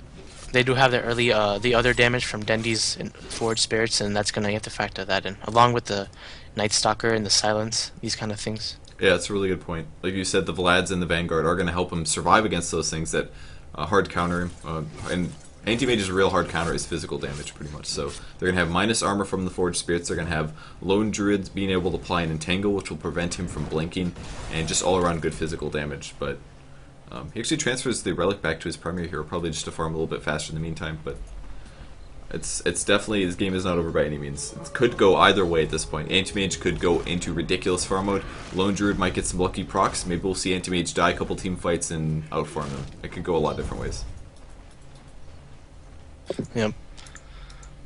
Speaker 2: they do have the early the other damage from Dendy's Forge Spirits, and that's gonna, you have to factor that in, along with the Night Stalker and the Silence, these kind of things.
Speaker 1: Yeah, that's a really good point. Like you said, the Vlads and the Vanguard are going to help him survive against those things that hard counter him. And Anti-Mage's real hard counter is physical damage, pretty much. So they're going to have minus armor from the Forged Spirits. They're going to have Lone Druids being able to apply an Entangle, which will prevent him from blinking, and just all-around good physical damage. But he actually transfers the Relic back to his primary hero, probably just to farm a little bit faster in the meantime. But it's definitely, this game is not over by any means. It could go either way at this point. Anti-Mage could go into ridiculous farm mode. Lone Druid might get some lucky procs. Maybe we'll see Anti-Mage die a couple team fights and outfarm them. It could go a lot of different ways.
Speaker 2: Yep.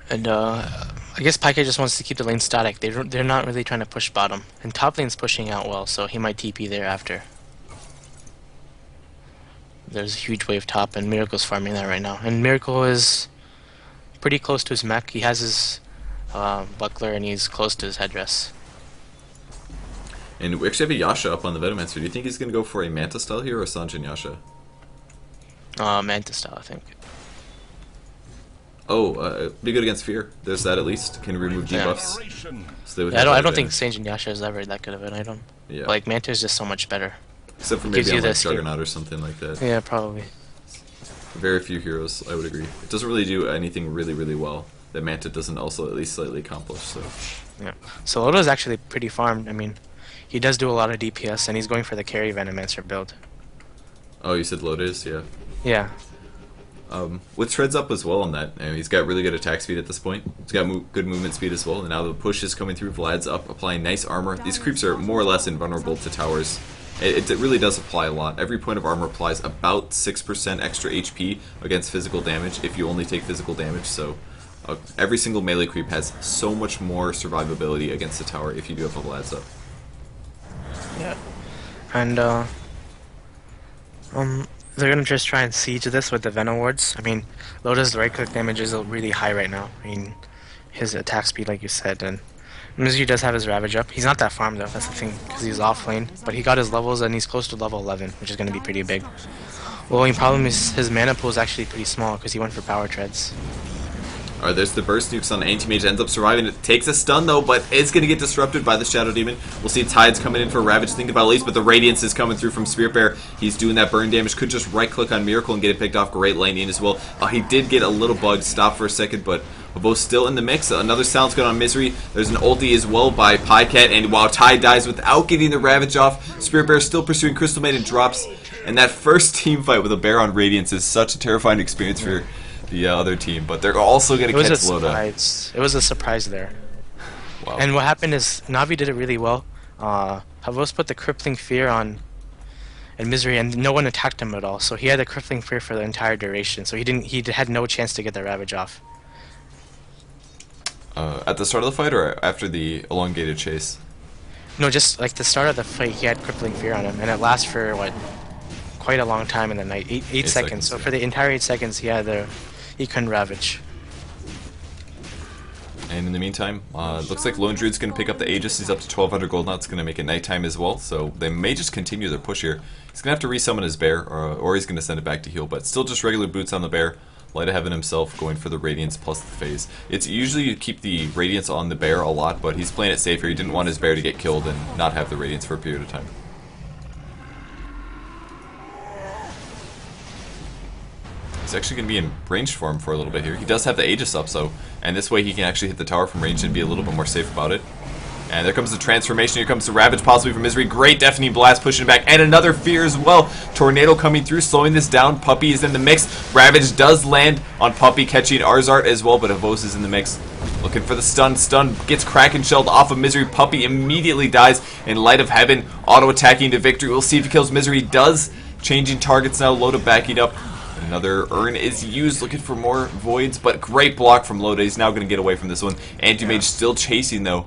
Speaker 2: And I guess Pyke just wants to keep the lane static. They're not really trying to push bottom. And top lane's pushing out well, so he might TP there after. There's a huge wave top, and Miracle's farming that right now. And Miracle is pretty close to his mech. He has his buckler, and he's close to his headdress.
Speaker 1: And we actually have a Yasha up on the Venomancer. Do you think he's going to go for a Manta style here or a Sanjin Yasha?
Speaker 2: Manta style, I think.
Speaker 1: Oh, be good against Fear. There's that at least. Can remove debuffs. So they would have
Speaker 2: I
Speaker 1: that
Speaker 2: don't think
Speaker 1: advantage.
Speaker 2: Sanjin Yasha is ever that good of an item.
Speaker 1: Yeah.
Speaker 2: Like, Manta is just so much better.
Speaker 1: Except for
Speaker 2: gives
Speaker 1: maybe
Speaker 2: you
Speaker 1: on
Speaker 2: the
Speaker 1: like
Speaker 2: escape.
Speaker 1: Juggernaut or something like that.
Speaker 2: Yeah, probably.
Speaker 1: Very few heroes, I would agree. It doesn't really do anything really, really well that Manta doesn't also at least slightly accomplish. So
Speaker 2: Yeah. So Lodo's actually pretty farmed. I mean, he does do a lot of DPS, and he's going for the carry Venomancer build.
Speaker 1: Oh, you said Load is? Yeah.
Speaker 2: Yeah.
Speaker 1: With Treads up as well on that. I mean, he's got really good attack speed at this point. He's got good movement speed as well. And now the push is coming through. Vlad's up, applying nice armor. These creeps are more or less invulnerable to towers. It really does apply a lot. Every point of armor applies about 6% extra HP against physical damage if you only take physical damage. So every single melee creep has so much more survivability against the tower if you do have a Vlad's up.
Speaker 2: they're gonna just try and siege this with the Venom wards. I mean, Loda's right click damage is really high right now. I mean, his attack speed, like you said, and Mizuki does have his Ravage up. He's not that farmed though, that's the thing, because he's off lane. But he got his levels and he's close to level 11, which is gonna be pretty big. Well, the problem is his mana pool is actually pretty small because he went for power treads.
Speaker 1: Alright, there's the burst nukes on Anti-Mage, ends up surviving. It takes a stun though, but it's going to get disrupted by the Shadow Demon. We'll see Tides coming in for Ravage, thinking about Elise, but the Radiance is coming through from Spirit Bear. He's doing that burn damage, could just right click on Miracle and get it picked off. Great laning as well. He did get a little bug, stop for a second, but both still in the mix. Another silence going on Misery. There's an ulti as well by Pycat, and while Tide dies without getting the Ravage off, Spirit Bear still pursuing Crystal Maiden drops. And that first team fight with a bear on Radiance is such a terrifying experience for the other team, but they're also going to catch Loda.
Speaker 2: It was a surprise there.
Speaker 1: Wow.
Speaker 2: And what happened is Navi did it really well. Havos put the Crippling Fear on and Misery, and no one attacked him at all. So he had a Crippling Fear for the entire duration. So he had no chance to get the Ravage off.
Speaker 1: At the start of the fight or after the elongated chase?
Speaker 2: No, just like the start of the fight, he had Crippling Fear on him, and it lasts for what? Quite a long time in the night, 8 seconds. So for the entire 8 seconds, he couldn't Ravage.
Speaker 1: And in the meantime, looks like Lone Druid's going to pick up the Aegis. He's up to 1200 gold now. It's going to make it nighttime as well, so they may just continue their push here. He's going to have to resummon his bear, or he's going to send it back to heal, but still just regular boots on the bear. Light of Heaven himself going for the Radiance plus the phase. It's usually you keep the Radiance on the bear a lot, but he's playing it safer. He didn't want his bear to get killed and not have the Radiance for a period of time. He's actually going to be in range for him for a little bit here. He does have the Aegis up, so, and this way he can actually hit the tower from range and be a little bit more safe about it. And there comes the transformation. Here comes the Ravage, possibly from Misery. Great Deafening Blast pushing it back, and another Fear as well. Tornado coming through, slowing this down. Puppey is in the mix. Ravage does land on Puppey, catching Arzart as well, but Havos is in the mix. Looking for the stun. Stun gets Kraken shelled off of Misery. Puppey immediately dies in Light of Heaven. Auto-attacking to victory. We'll see if he kills Misery. Does. Changing targets now. Loda backing up. Another urn is used, looking for more voids, but great block from Loda. He's now going to get away from this one. Anti-Mage still chasing, though.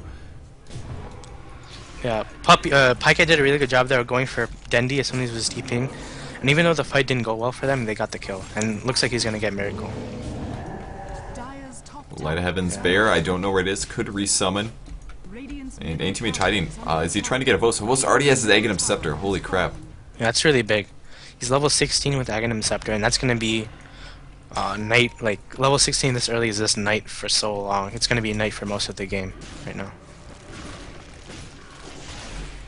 Speaker 2: Yeah, Pyke did a really good job there of going for Dendi as soon as he was TPing. And even though the fight didn't go well for them, they got the kill. And looks like he's going to get Miracle.
Speaker 1: Light of Heaven's Bear, I don't know where it is, could resummon. And Anti-Mage hiding. Is he trying to get a Havos? Havos already has his Aghanim Scepter, holy crap.
Speaker 2: Yeah, that's really big. He's level 16 with Aghanim Scepter, and that's going to be night, like, level 16 this early is this night for so long. It's going to be night for most of the game right now.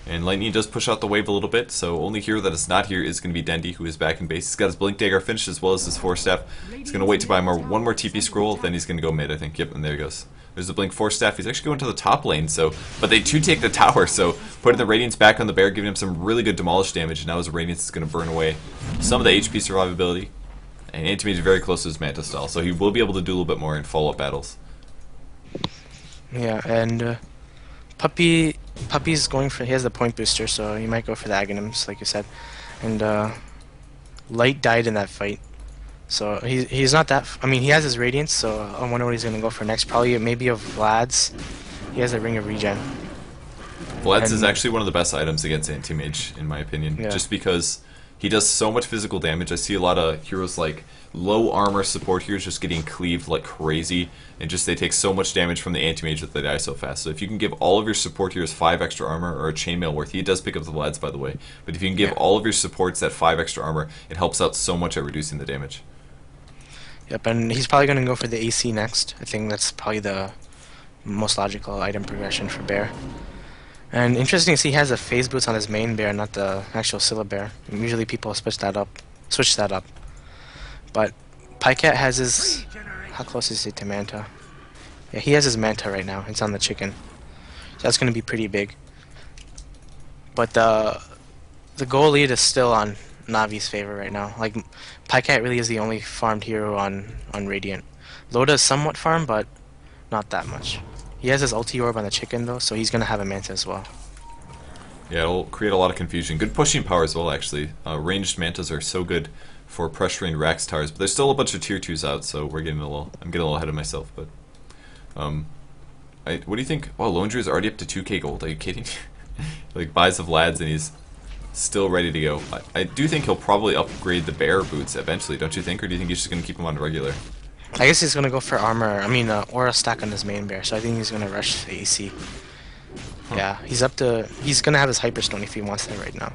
Speaker 1: And Lightning does push out the wave a little bit, so only hero that is not here is going to be Dendi, who is back in base. He's got his Blink Dagger finished as well as his Force Staff. He's going to wait to buy one more TP scroll, then he's going to go mid, I think. Yep, and there he goes. There's the Blink Force Staff. He's actually going to the top lane, so but they do take the tower, so putting the Radiance back on the bear, giving him some really good demolish damage, and now his Radiance is going to burn away some of the HP survivability. And Anti-Mage is very close to his Manta style, so he will be able to do a little bit more in follow-up battles.
Speaker 2: Yeah, and Puppey's going for, he has the point booster, so he might go for the Aghanims, like you said. And Light died in that fight. So he's not that, I mean, he has his Radiance, so I wonder what he's going to go for next. Probably maybe a Vlad's. He has a Ring of Regen.
Speaker 1: Vlad's is actually one of the best items against Anti-Mage, in my opinion, just because he does so much physical damage. I see a lot of heroes like low armor support heroes just getting cleaved like crazy, and just they take so much damage from the Anti-Mage that they die so fast. So if you can give all of your support heroes 5 extra armor, or a chainmail worth, he does pick up the Vlad's by the way, but if you can give all of your supports that 5 extra armor, it helps out so much at reducing the damage.
Speaker 2: Yep, and he's probably going to go for the AC next. I think that's probably the most logical item progression for Bear. And interesting to see he has a phase boots on his main bear, not the actual Scylla bear. Usually people switch that up. But Pycat has his... How close is he to Manta? Yeah, he has his Manta right now. It's on the chicken. So that's going to be pretty big. But the goal lead is still on Navi's favor right now. Like, Pycat really is the only farmed hero on Radiant. Loda is somewhat farmed, but not that much. He has his ulti orb on the chicken though, so he's gonna have a Manta as well.
Speaker 1: Yeah, it'll create a lot of confusion. Good pushing power as well, actually. Ranged Mantas are so good for pressuring Rax towers, but there's still a bunch of tier 2s out, so I'm getting a little ahead of myself. But what do you think? Wow, Lone Druid's already up to 2k gold. Are you kidding? Like buys of lads and he's still ready to go. I do think he'll probably upgrade the bear boots eventually, don't you think? Or do you think he's just going to keep them on regular?
Speaker 2: I guess he's gonna go for armor. I mean, aura stack on his main bear. So I think he's gonna rush the AC. Yeah, he's up to. He's gonna have his hyperstone if he wants that right now.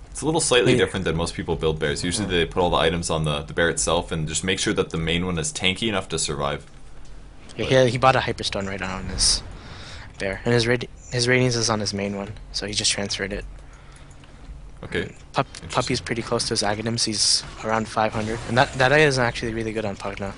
Speaker 1: It's a little slightly different than most people build bears. Usually they put all the items on the bear itself and just make sure that the main one is tanky enough to survive.
Speaker 2: Yeah, he bought a hyperstone right now on his bear, and his ratings is on his main one, so he just transferred it.
Speaker 1: Okay.
Speaker 2: Puppy's pretty close to his Aghanims. He's around 500, and that is actually really good on Pugna.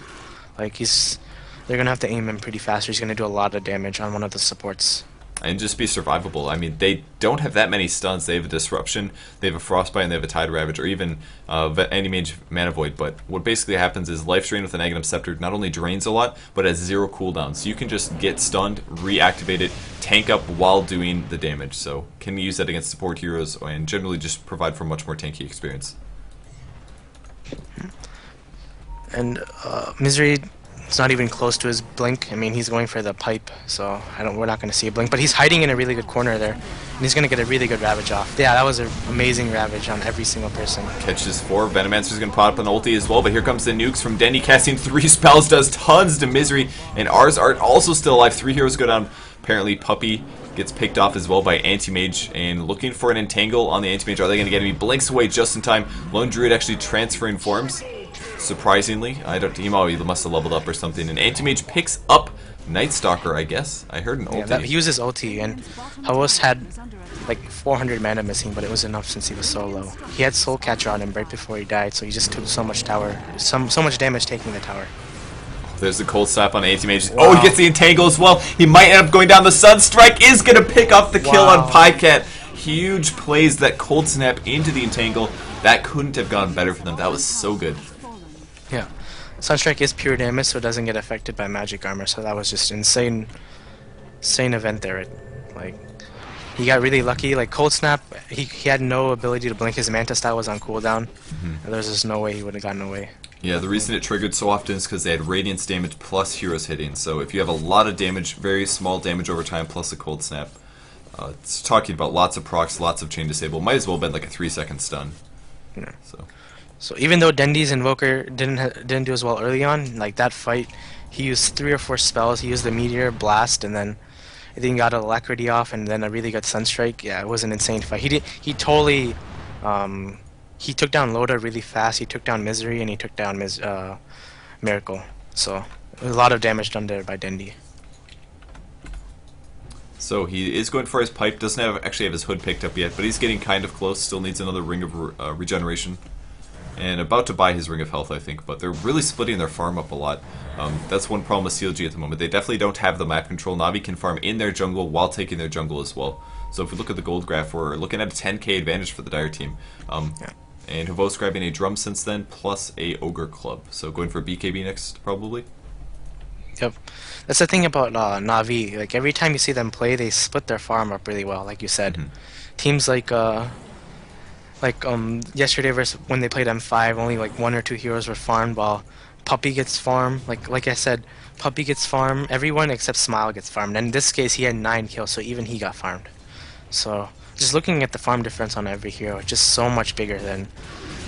Speaker 2: Like they're gonna have to aim him pretty fast, or he's gonna do a lot of damage on one of the supports.
Speaker 1: And just be survivable. I mean, they don't have that many stuns. They have a Disruption, they have a Frostbite, and they have a Tide Ravage, or even Anti-Mage Mana Void. But what basically happens is Life Drain with an Aghanim Scepter not only drains a lot, but has 0 cooldown. So you can just get stunned, reactivate it, tank up while doing the damage. So can use that against support heroes, and generally just provide for a much more tanky experience.
Speaker 2: And Misery, it's not even close to his blink. I mean, he's going for the pipe, so we're not going to see a blink. But he's hiding in a really good corner there, and he's going to get a really good Ravage off. Yeah, that was an amazing Ravage on every single person.
Speaker 1: Catches 4. Venomancer's going to pop up an ulti as well, but here comes the nukes from Dendy, casting 3 spells, does tons to Misery, and Ars Art also still alive. 3 heroes go down. Apparently, Puppy gets picked off as well by Anti-Mage, and looking for an entangle on the Anti-Mage. Are they going to get him? He blinks away just in time. Lone Druid actually transferring forms. Surprisingly, he must have leveled up or something. And Anti-Mage picks up Night Stalker, I guess. I heard an ulti.
Speaker 2: Yeah, he uses ulti, and Havos had like 400 mana missing, but it was enough since he was so low. He had Soul Catcher on him right before he died, so he just took so much much damage taking the tower.
Speaker 1: There's the cold slap on Anti-Mage. Wow. Oh, he gets the entangle as well. He might end up going down. The Sunstrike is going to pick off the kill on Pycat. Huge plays, that cold snap into the entangle. That couldn't have gone better for them. That was so good.
Speaker 2: Yeah, Sunstrike is pure damage, so it doesn't get affected by magic armor. So that was just insane event there. Like, he got really lucky. Like cold snap, he had no ability to blink. His Manta style was on cooldown. And there was just no way he would have gotten away.
Speaker 1: Yeah, the reason it triggered so often is because they had Radiance damage plus heroes hitting. So if you have a lot of damage, very small damage over time, plus a cold snap, it's talking about lots of procs, lots of chain disable. Might as well have been like a 3-second stun.
Speaker 2: Yeah. So even though Dendy's Invoker didn't do as well early on, like that fight, he used 3 or 4 spells. He used the Meteor, Blast, and then I think he got Alacrity off, and then a really good Sunstrike. Yeah, it was an insane fight. He totally he took down Loda really fast. He took down Misery, and he took down Miracle. So a lot of damage done there by Dendy.
Speaker 1: So he is going for his pipe. Doesn't actually have his hood picked up yet, but he's getting kind of close. Still needs another ring of regeneration. And about to buy his Ring of Health, I think, but they're really splitting their farm up a lot. That's one problem with CLG at the moment. They definitely don't have the map control. Navi can farm in their jungle while taking their jungle as well. So if we look at the gold graph, we're looking at a 10k advantage for the Dire team. And Havos grabbing a drum since then, plus a Ogre Club. So going for BKB next, probably.
Speaker 2: Yep. That's the thing about Navi. Like, every time you see them play, they split their farm up really well, like you said. Teams like yesterday versus when they played M5, only like 1 or 2 heroes were farmed, while Puppy gets farmed. Like I said, Puppy gets farmed. Everyone except Smile gets farmed. And in this case, he had 9 kills, so even he got farmed. So just looking at the farm difference on every hero, it's just so much bigger than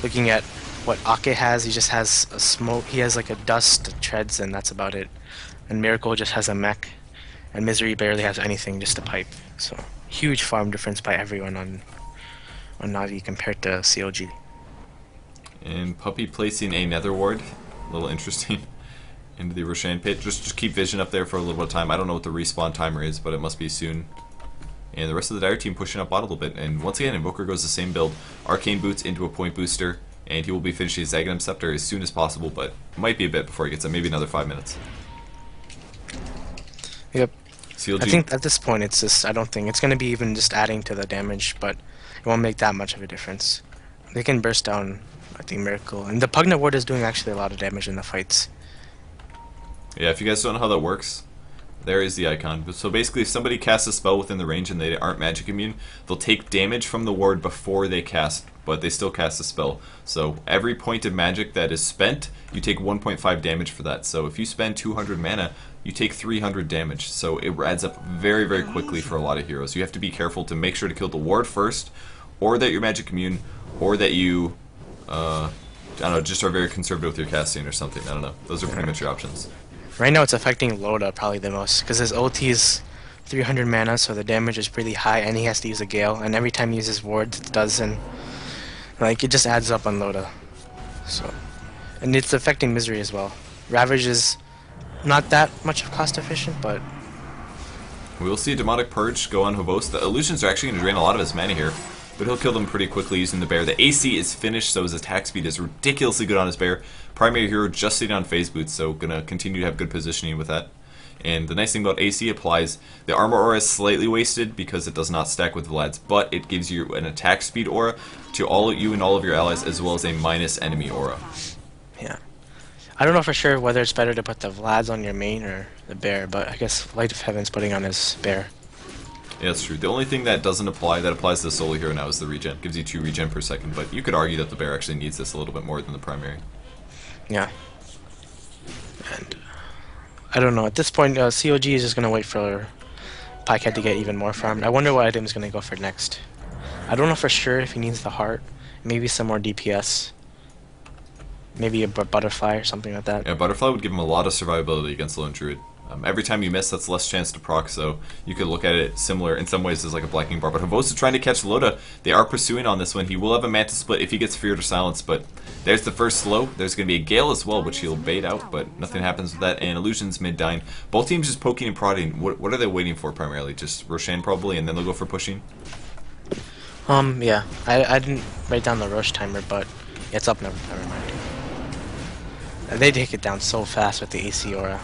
Speaker 2: looking at what Ake has. He just has a smoke. He has like a dust, treads, and that's about it. And Miracle just has a mech, and Misery barely has anything, just a pipe. So huge farm difference by everyone on Navi compared to CLG.
Speaker 1: And Puppy placing a Nether Ward, a little interesting, into the Roshan pit. Just keep vision up there for a little bit of time. I don't know what the respawn timer is, but it must be soon. And the rest of the Dire team pushing up bot a little bit. And once again, Invoker goes the same build. Arcane Boots into a point booster, and he will be finishing his Aghanim Scepter as soon as possible, but it might be a bit before he gets it, maybe another 5 minutes.
Speaker 2: Yep.
Speaker 1: CLG.
Speaker 2: I think at this point, I don't think it's going to be even just adding to the damage, but it won't make that much of a difference. They can burst down, I think, Miracle. And the Pugna Ward is doing actually a lot of damage in the fights.
Speaker 1: Yeah, if you guys don't know how that works, there is the icon. So basically, if somebody casts a spell within the range and they aren't magic immune, they'll take damage from the ward before they cast, but they still cast a spell. So every point of magic that is spent, you take 1.5 damage for that. So if you spend 200 mana, you take 300 damage. So it adds up very, very quickly for a lot of heroes. You have to be careful to make sure to kill the ward first, or that you're magic immune, or that you, I don't know, just are very conservative with your casting or something. I don't know. Those are pretty much your options.
Speaker 2: Right now it's affecting Loda probably the most, because his ulti is 300 mana, so the damage is pretty high, and he has to use a Gale, and every time he uses wards it doesn't, like, it just adds up on Loda. So, and it's affecting Misery as well. Ravage is not that much cost efficient, but
Speaker 1: We will see a Demonic Purge go on Hobos. The illusions are actually going to drain a lot of his mana here, but he'll kill them pretty quickly using the bear. The AC is finished, so his attack speed is ridiculously good on his bear. Primary hero just sitting on phase boots, so gonna continue to have good positioning with that. And the nice thing about AC applies, the armor aura is slightly wasted because it does not stack with Vlad's, but it gives you an attack speed aura to all you and all of your allies, as well as a minus enemy aura.
Speaker 2: yeah. I don't know for sure whether it's better to put the Vlads on your main or the bear, but I guess Light of Heaven's putting on his bear.
Speaker 1: Yeah, that's true. The only thing that doesn't apply, that applies to the solo hero now, is the regen. Gives you 2 regen per second, but you could argue that the bear actually needs this a little bit more than the primary.
Speaker 2: Yeah. And I don't know. At this point, CLG is just going to wait for Pycat to get even more farmed. I wonder what item he's going to go for next. I don't know for sure if he needs the heart. Maybe some more DPS. Maybe a butterfly or something like that.
Speaker 1: Yeah, Butterfly would give him a lot of survivability against Lone Druid. Every time you miss, that's less chance to proc, so you could look at it similar in some ways as like a Blacking Bar. But Hobos is trying to catch Loda. They are pursuing on this one. He will have a Manta split if he gets Feared or Silenced, but there's the first slow. There's going to be a Gale as well, which he'll bait out, but nothing happens with that. And Illusion's mid-dying. Both teams just poking and prodding. What are they waiting for primarily? Just Roshan probably, and then they'll go for pushing?
Speaker 2: Yeah. I didn't write down the rush timer, but it's up, never mind. They take it down so fast with the AC aura.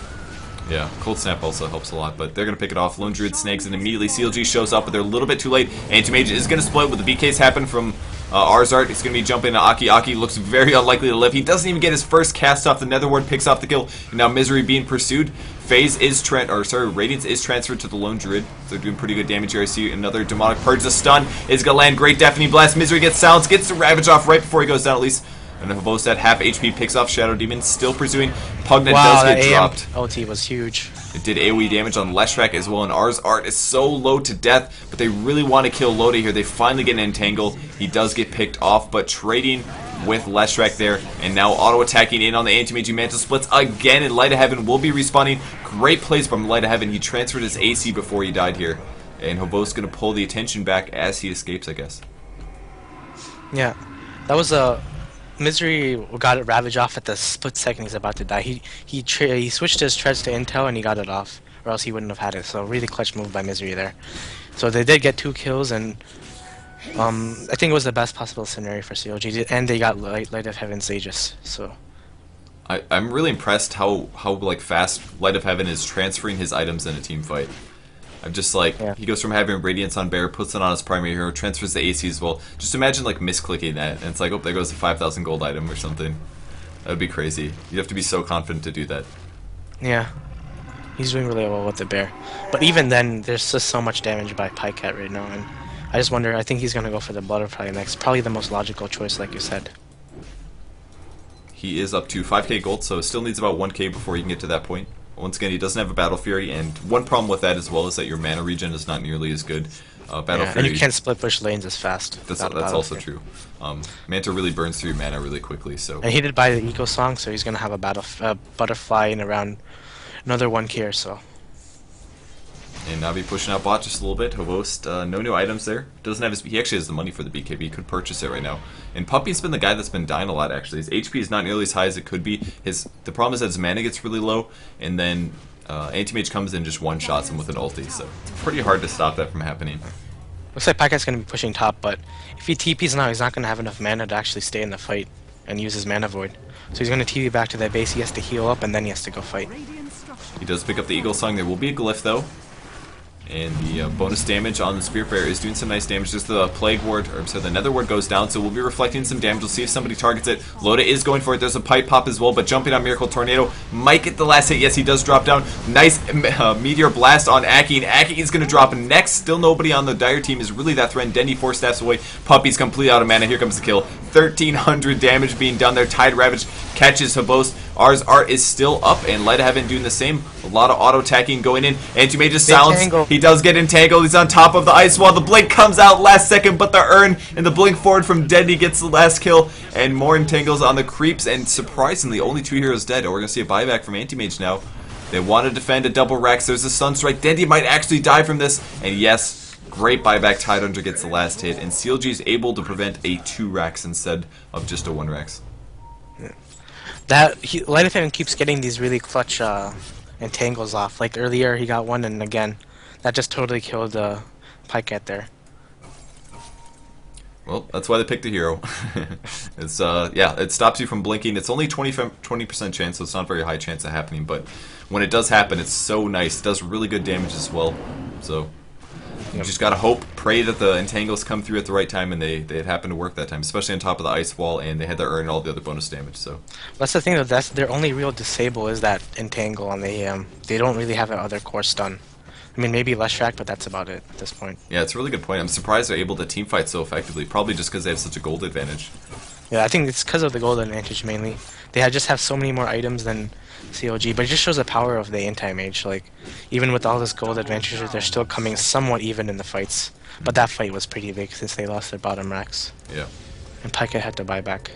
Speaker 1: Yeah, Cold Snap also helps a lot, but they're going to pick it off. Lone Druid snags and immediately CLG shows up, but they're a little bit too late. Anti-Mage is going to split with the BKs happen from Arzart. He's going to be jumping to Aki. Aki looks very unlikely to live. He doesn't even get his first cast off. The Nether Ward picks off the kill. And now Misery being pursued. Radiance is transferred to the Lone Druid. So they're doing pretty good damage here. I see another Demonic Purge. The stun is going to land. Great Deafening Blast. Misery gets silenced, gets the Ravage off right before he goes down at least. And Hobos at half HP picks off Shadow Demon, still pursuing. Pugnant does get dropped.
Speaker 2: OT was huge.
Speaker 1: It did AoE damage on Leshrac as well, and Arzart is so low to death, but they really want to kill Loda here. They finally get an entangle. He does get picked off, but trading with Leshrac there, and now auto-attacking in on the Anti-Mage Mantle splits again, and Light of Heaven will be respawning. Great plays from Light of Heaven. He transferred his AC before he died here, and Hobos going to pull the attention back as he escapes, I guess.
Speaker 2: Yeah, that was a... Misery got it Ravage off at the split second he's about to die. He switched his treads to intel and he got it off, or else he wouldn't have had it. So really clutch move by Misery there. So they did get 2 kills, and I think it was the best possible scenario for CLG, and they got Light of Heaven's Aegis. So
Speaker 1: I'm really impressed how like fast Light of Heaven is transferring his items in a team fight. I'm just like, he goes from having Radiance on Bear, puts it on his primary hero, transfers the AC as well. Just imagine like misclicking that, and it's like, oh, there goes a 5,000 gold item or something. That would be crazy. You'd have to be so confident to do that.
Speaker 2: Yeah, he's doing really well with the Bear. But even then, there's just so much damage by Pycat right now, and I just wonder, I think he's going to go for the Butterfly next. Probably the most logical choice, like you said.
Speaker 1: He is up to 5k gold, so still needs about 1k before he can get to that point. Once again, he doesn't have a Battle Fury, and one problem with that as well is that your mana regen is not nearly as good. Battle Fury,
Speaker 2: and you can't split push lanes as fast.
Speaker 1: That's also true. Manta really burns through your mana really quickly. So. And
Speaker 2: he did buy the Eco Song, so he's going to have a Butterfly in around another 1k or so.
Speaker 1: And Navi pushing out bot just a little bit. Hobos, no new items there. Doesn't have his. He actually has the money for the BKB. He could purchase it right now. And Puppy's been the guy that's been dying a lot. Actually, his HP is not nearly as high as it could be. The problem is that his mana gets really low, and then Anti-Mage comes in and just one shots him with an ulti. So it's pretty hard to stop that from happening.
Speaker 2: Looks like Pycat's going to be pushing top, but if he TPs now, he's not going to have enough mana to actually stay in the fight and use his mana void. So he's going to TP back to that base. He has to heal up, and then he has to go fight.
Speaker 1: He does pick up the Eagle Song. There will be a glyph though. And the bonus damage on the Spirit Bear is doing some nice damage. Just the Plague Ward, or so the Nether Ward goes down, so we'll be reflecting some damage. We'll see if somebody targets it. Loda is going for it. There's a Pipe Pop as well, but jumping on Miracle Tornado might get the last hit. Yes, he does drop down. Nice Meteor Blast on Aki, and Aki is going to drop next. Still nobody on the Dire team is really that threat. Dendy 4 staffs away. Puppy's completely out of mana. Here comes the kill. 1,300 damage being done there. Tide Ravage catches Hobos. Ours Art is still up, and Light of Heaven doing the same. A lot of auto-attacking going in. Anti-Mage is silenced. He does get entangled. He's on top of the ice wall. The blink comes out last second, but the Urn and the blink forward from Deadly gets the last kill, and more entangles on the creeps, and surprisingly, only 2 heroes dead. We're going to see a buyback from Anti-Mage now. They want to defend a double Rex. There's a Sunstrike. Dendy might actually die from this, and yes, great buyback. Tidehunter gets the last hit, and CLG is able to prevent a 2 Rex instead of just a 1 Rex.
Speaker 2: Light of Heaven keeps getting these really clutch entangles off. Like earlier, he got one, and again, that just totally killed Pycat there.
Speaker 1: Well, that's why they picked a hero. It's yeah, it stops you from blinking. It's only 20% chance, so it's not a very high chance of happening. But when it does happen, it's so nice. It does really good damage as well. So you just gotta hope, pray that the entangles come through at the right time, and they happen to work that time, especially on top of the ice wall, and they had to earn all the other bonus damage. So
Speaker 2: that's the thing, though. That's their only real disable is that entangle on the They don't really have that other core stun. I mean, maybe Leshrac, but that's about it at this point.
Speaker 1: Yeah, it's a really good point. I'm surprised they're able to teamfight so effectively. Probably just because they have such a gold advantage.
Speaker 2: Yeah, I think it's because of the gold advantage mainly. They just have so many more items than CLG, but it just shows the power of the anti-mage. Like, even with all this gold advantage, they're still coming somewhat even in the fights. But that fight was pretty big since they lost their bottom racks.
Speaker 1: Yeah.
Speaker 2: And Pycat had to buy back.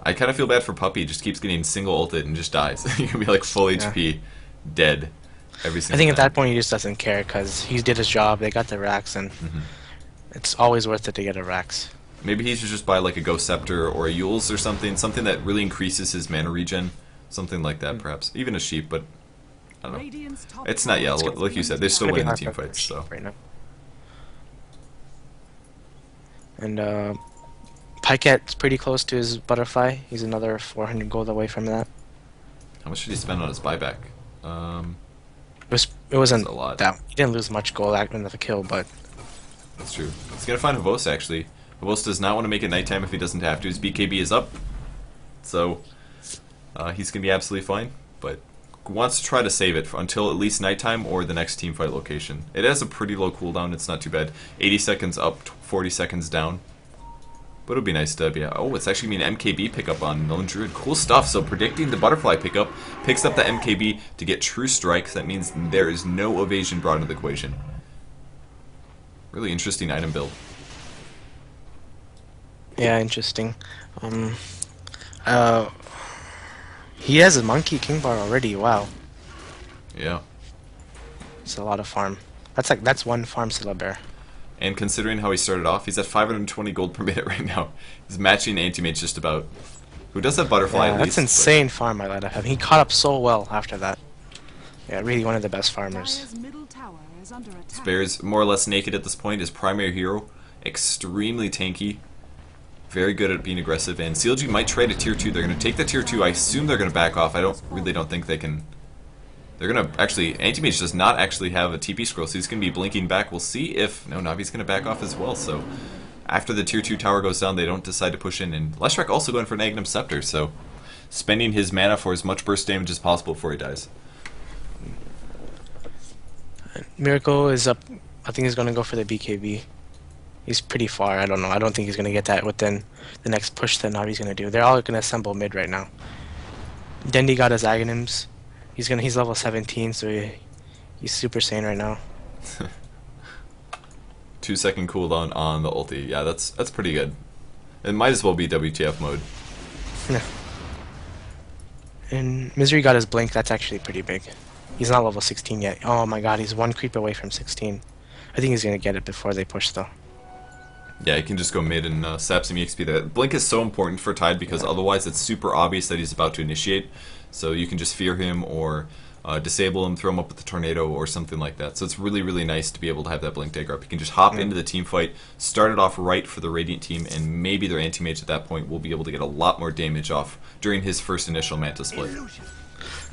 Speaker 1: I kind of feel bad for Puppy. He just keeps getting single ulted and just dies. He can be like full HP, dead. Every single
Speaker 2: I think
Speaker 1: time.
Speaker 2: at that point he just doesn't care because he did his job. They got the racks, and it's always worth it to get a racks.
Speaker 1: Maybe he should just buy like a Ghost Scepter or a Yule's or something that really increases his mana regen, something like that perhaps. Even a Sheep, but I don't know. It's not yet. Like you said, they're still winning the team fights. So.
Speaker 2: Right now. And Pycat's pretty close to his butterfly. He's another 400 gold away from that.
Speaker 1: How much did he spend on his buyback?
Speaker 2: It wasn't
Speaker 1: a lot.
Speaker 2: that. He didn't lose much gold after the kill, but
Speaker 1: That's true. He's gonna find Havos actually. Havos does not want to make it nighttime if he doesn't have to. His BKB is up, so he's gonna be absolutely fine. But wants to try to save it until at least nighttime or the next team fight location. It has a pretty low cooldown. It's not too bad. 80 seconds up, 40 seconds down. But it would be nice to be. Oh, it's actually an MKB pickup on Lone Druid. Cool stuff. So predicting the butterfly pickup picks up the MKB to get True Strike. That means there is no evasion brought into the equation. Really interesting item build.
Speaker 2: yeah, interesting. He has a Monkey King Bar already. Wow,
Speaker 1: Yeah.
Speaker 2: it's a lot of farm. That's one farm Syllabear.
Speaker 1: And considering how he started off, he's at 520 gold per minute right now. He's matching Anti-Mage just about. Who does have Butterfly
Speaker 2: Yeah,
Speaker 1: at least.
Speaker 2: that's insane farm by Light of Heaven. He caught up so well after that. Yeah, really one of the best farmers.
Speaker 3: Dire's middle tower is under attack.
Speaker 1: Spare's more or less naked at this point. His primary hero, extremely tanky. Very good at being aggressive. And CLG might trade a tier 2. They're going to take the tier 2. I assume they're going to back off. I really don't think they can. They're going to actually. Anti-Mage does not actually have a TP scroll, so he's going to be blinking back. We'll see if. No, Navi's going to back off as well. So after the tier 2 tower goes down, they don't decide to push in. And Leshrac also going for an Aghanim Scepter, so spending his mana for as much burst damage as possible before he dies.
Speaker 2: Miracle is up. I think he's going to go for the BKB. He's pretty far. I don't know. I don't think he's going to get that within the next push that Navi's going to do. They're all going to assemble mid right now. Dendi got his Aghanims. He's level 17, so he's super sane right now.
Speaker 1: 2-second cooldown on the ulti. Yeah, that's pretty good. It might as well be WTF mode.
Speaker 2: Yeah. And Misery got his blink. That's actually pretty big. He's not level 16 yet. Oh my god, he's one creep away from 16. I think he's going to get it before they push, though.
Speaker 1: Yeah, he can just go mid and sap some EXP there. Blink is so important for Tide because otherwise it's super obvious that he's about to initiate. So you can just fear him or disable him, throw him up with the tornado or something like that. So it's really, really nice to be able to have that Blink dagger up. You can just hop into the team fight, start it off right for the Radiant team, and maybe their anti-mage at that point will be able to get a lot more damage off during his first initial Manta split.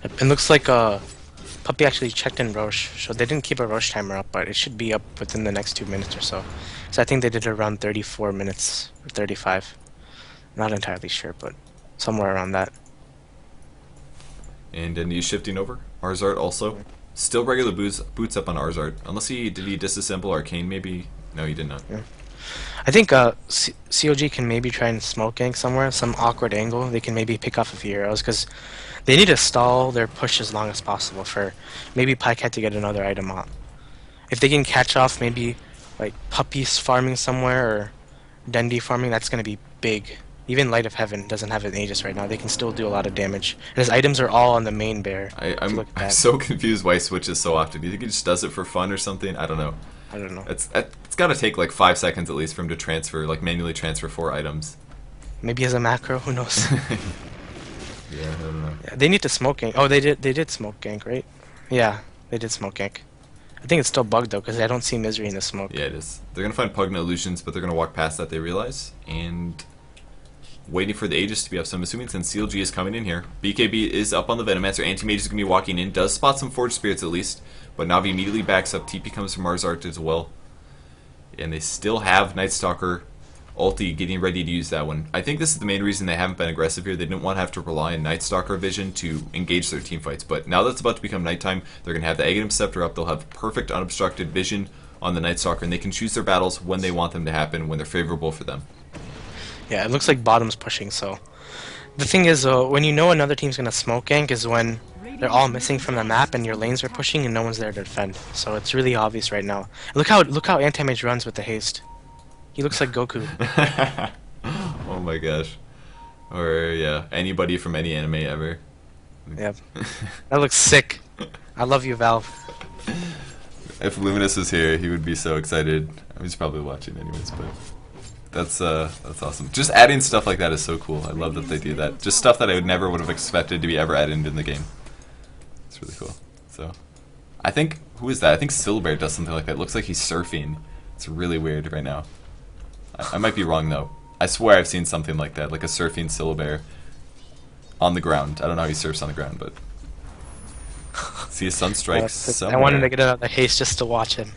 Speaker 2: It looks like Puppy actually checked in Roche, so they didn't keep a Roche timer up, but it should be up within the next 2 minutes or so. So I think they did it around 34 minutes, or 35. Not entirely sure, but somewhere around that.
Speaker 1: And then he's shifting over. Arzart also. Still regular boots up on Arzart. Unless did he disassemble Arcane maybe? No, he did not.
Speaker 2: Yeah. I think CLG can maybe try and smoke gank somewhere, some awkward angle. They can maybe pick off a few heroes because they need to stall their push as long as possible for maybe Pycat to get another item on. If they can catch off maybe like Puppies farming somewhere or Dundee farming, that's going to be big. Even Light of Heaven doesn't have an Aegis right now. They can still do a lot of damage. And his items are all on the main bear.
Speaker 1: I'm so confused why he switches so often. Do you think he just does it for fun or something? I don't know.
Speaker 2: I don't know.
Speaker 1: It's got to take like 5 seconds at least for him to transfer, like manually transfer 4 items.
Speaker 2: Maybe as a macro, who knows?
Speaker 1: Yeah, I don't know.
Speaker 2: Yeah, they need to smoke gank. Oh, they did smoke gank, right? Yeah, they did smoke gank. I think it's still bugged though, because I don't see Misery in the smoke.
Speaker 1: Yeah, it is. They're gonna find Pugna Illusions, but they're gonna walk past that, they realize, and waiting for the Aegis to be up. So I'm assuming since CLG is coming in here, BKB is up on the Venomancer. Anti-Mage is gonna be walking in, does spot some Forged Spirits at least, but Navi immediately backs up. TP comes from Mars Art as well, and they still have Night Stalker ulti getting ready to use that one. I think this is the main reason they haven't been aggressive here. They didn't want to have to rely on Night Stalker vision to engage their team fights, but now that it's about to become nighttime, they're going to have the Aghanim Scepter up. They'll have perfect unobstructed vision on the Night Stalker, and they can choose their battles when they want them to happen, when they're favorable for them.
Speaker 2: Yeah, it looks like bottom's pushing, so... The thing is, when you know another team's going to smoke gank is when they're all missing from the map and your lanes are pushing and no one's there to defend. So it's really obvious right now. Look how Anti-Mage runs with the haste. He looks like Goku.
Speaker 1: Oh my gosh. Or, yeah, anybody from any anime ever.
Speaker 2: Yep. That looks sick. I love you, Valve.
Speaker 1: If Luminous was here, he would be so excited. He's probably watching anyways, but that's awesome. Just adding stuff like that is so cool. I love that they do that. Just stuff that I never would have expected to be ever added in the game. It's really cool. So, I think, who is that? I think Silbear does something like that. It looks like he's surfing. It's really weird right now. I might be wrong though. I swear I've seen something like that, like a surfing Silbear on the ground. I don't know how he surfs on the ground, but see a Sunstrike somewhere.
Speaker 2: I wanted to get out of the haste just to watch him.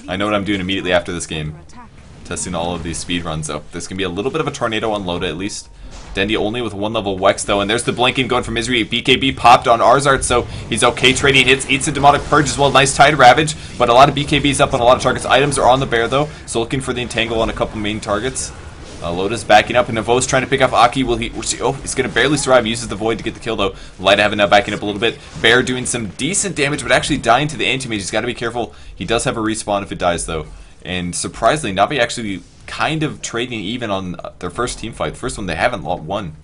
Speaker 1: I know what I'm doing immediately after this game. Testing all of these speed runs. Oh, there's gonna be a little bit of a tornado on Loda at least. Dendy only with 1 level Wex though, and there's the blinking going for Misery. BKB popped on Arzart, so he's okay trading hits, eats a Demonic Purge as well. Nice Tide Ravage, but a lot of BKBs up on a lot of targets. Items are on the bear though, so looking for the Entangle on a couple main targets. Loda's backing up, and Navos trying to pick off Aki. Will he? Oh, he's going to barely survive. He uses the Void to get the kill, though. Light Heaven now backing up a little bit. Bear doing some decent damage, but actually dying to the Anti-Mage. He's got to be careful. He does have a respawn if it dies, though. And surprisingly, Navi actually kind of trading even on their first team fight. The first one they haven't won.